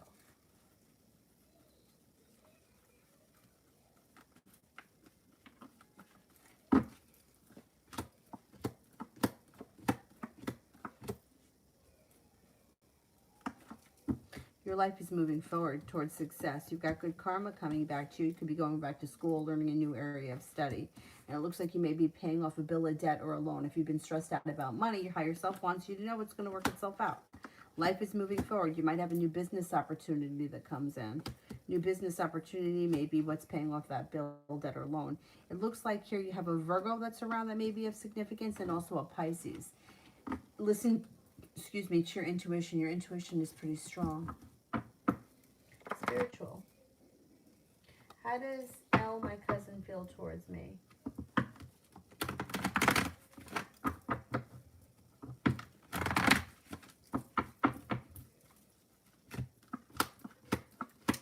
Your life is moving forward towards success. You've got good karma coming back to you. You could be going back to school, learning a new area of study. And it looks like you may be paying off a bill of debt or a loan. If you've been stressed out about money, your higher self wants you to know it's going to work itself out. Life is moving forward. You might have a new business opportunity that comes in. New business opportunity may be what's paying off that bill, debt, or loan. It looks like here you have a Virgo that's around that may be of significance, and also a Pisces. Listen, excuse me, to your intuition. Your intuition is pretty strong. Spiritual. How does Elle, my cousin, feel towards me?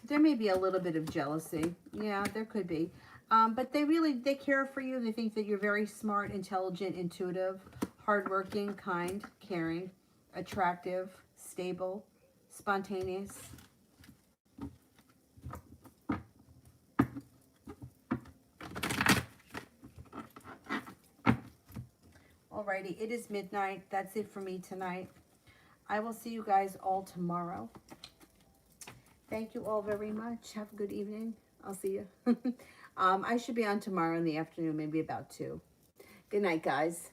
There may be a little bit of jealousy. Yeah, there could be. But they care for you. They think that you're very smart, intelligent, intuitive, hardworking, kind, caring, attractive, stable, spontaneous. Alrighty, it is midnight. That's it for me tonight. I will see you guys all tomorrow. Thank you all very much. Have a good evening. I'll see you. I should be on tomorrow in the afternoon, maybe about 2. Good night, guys.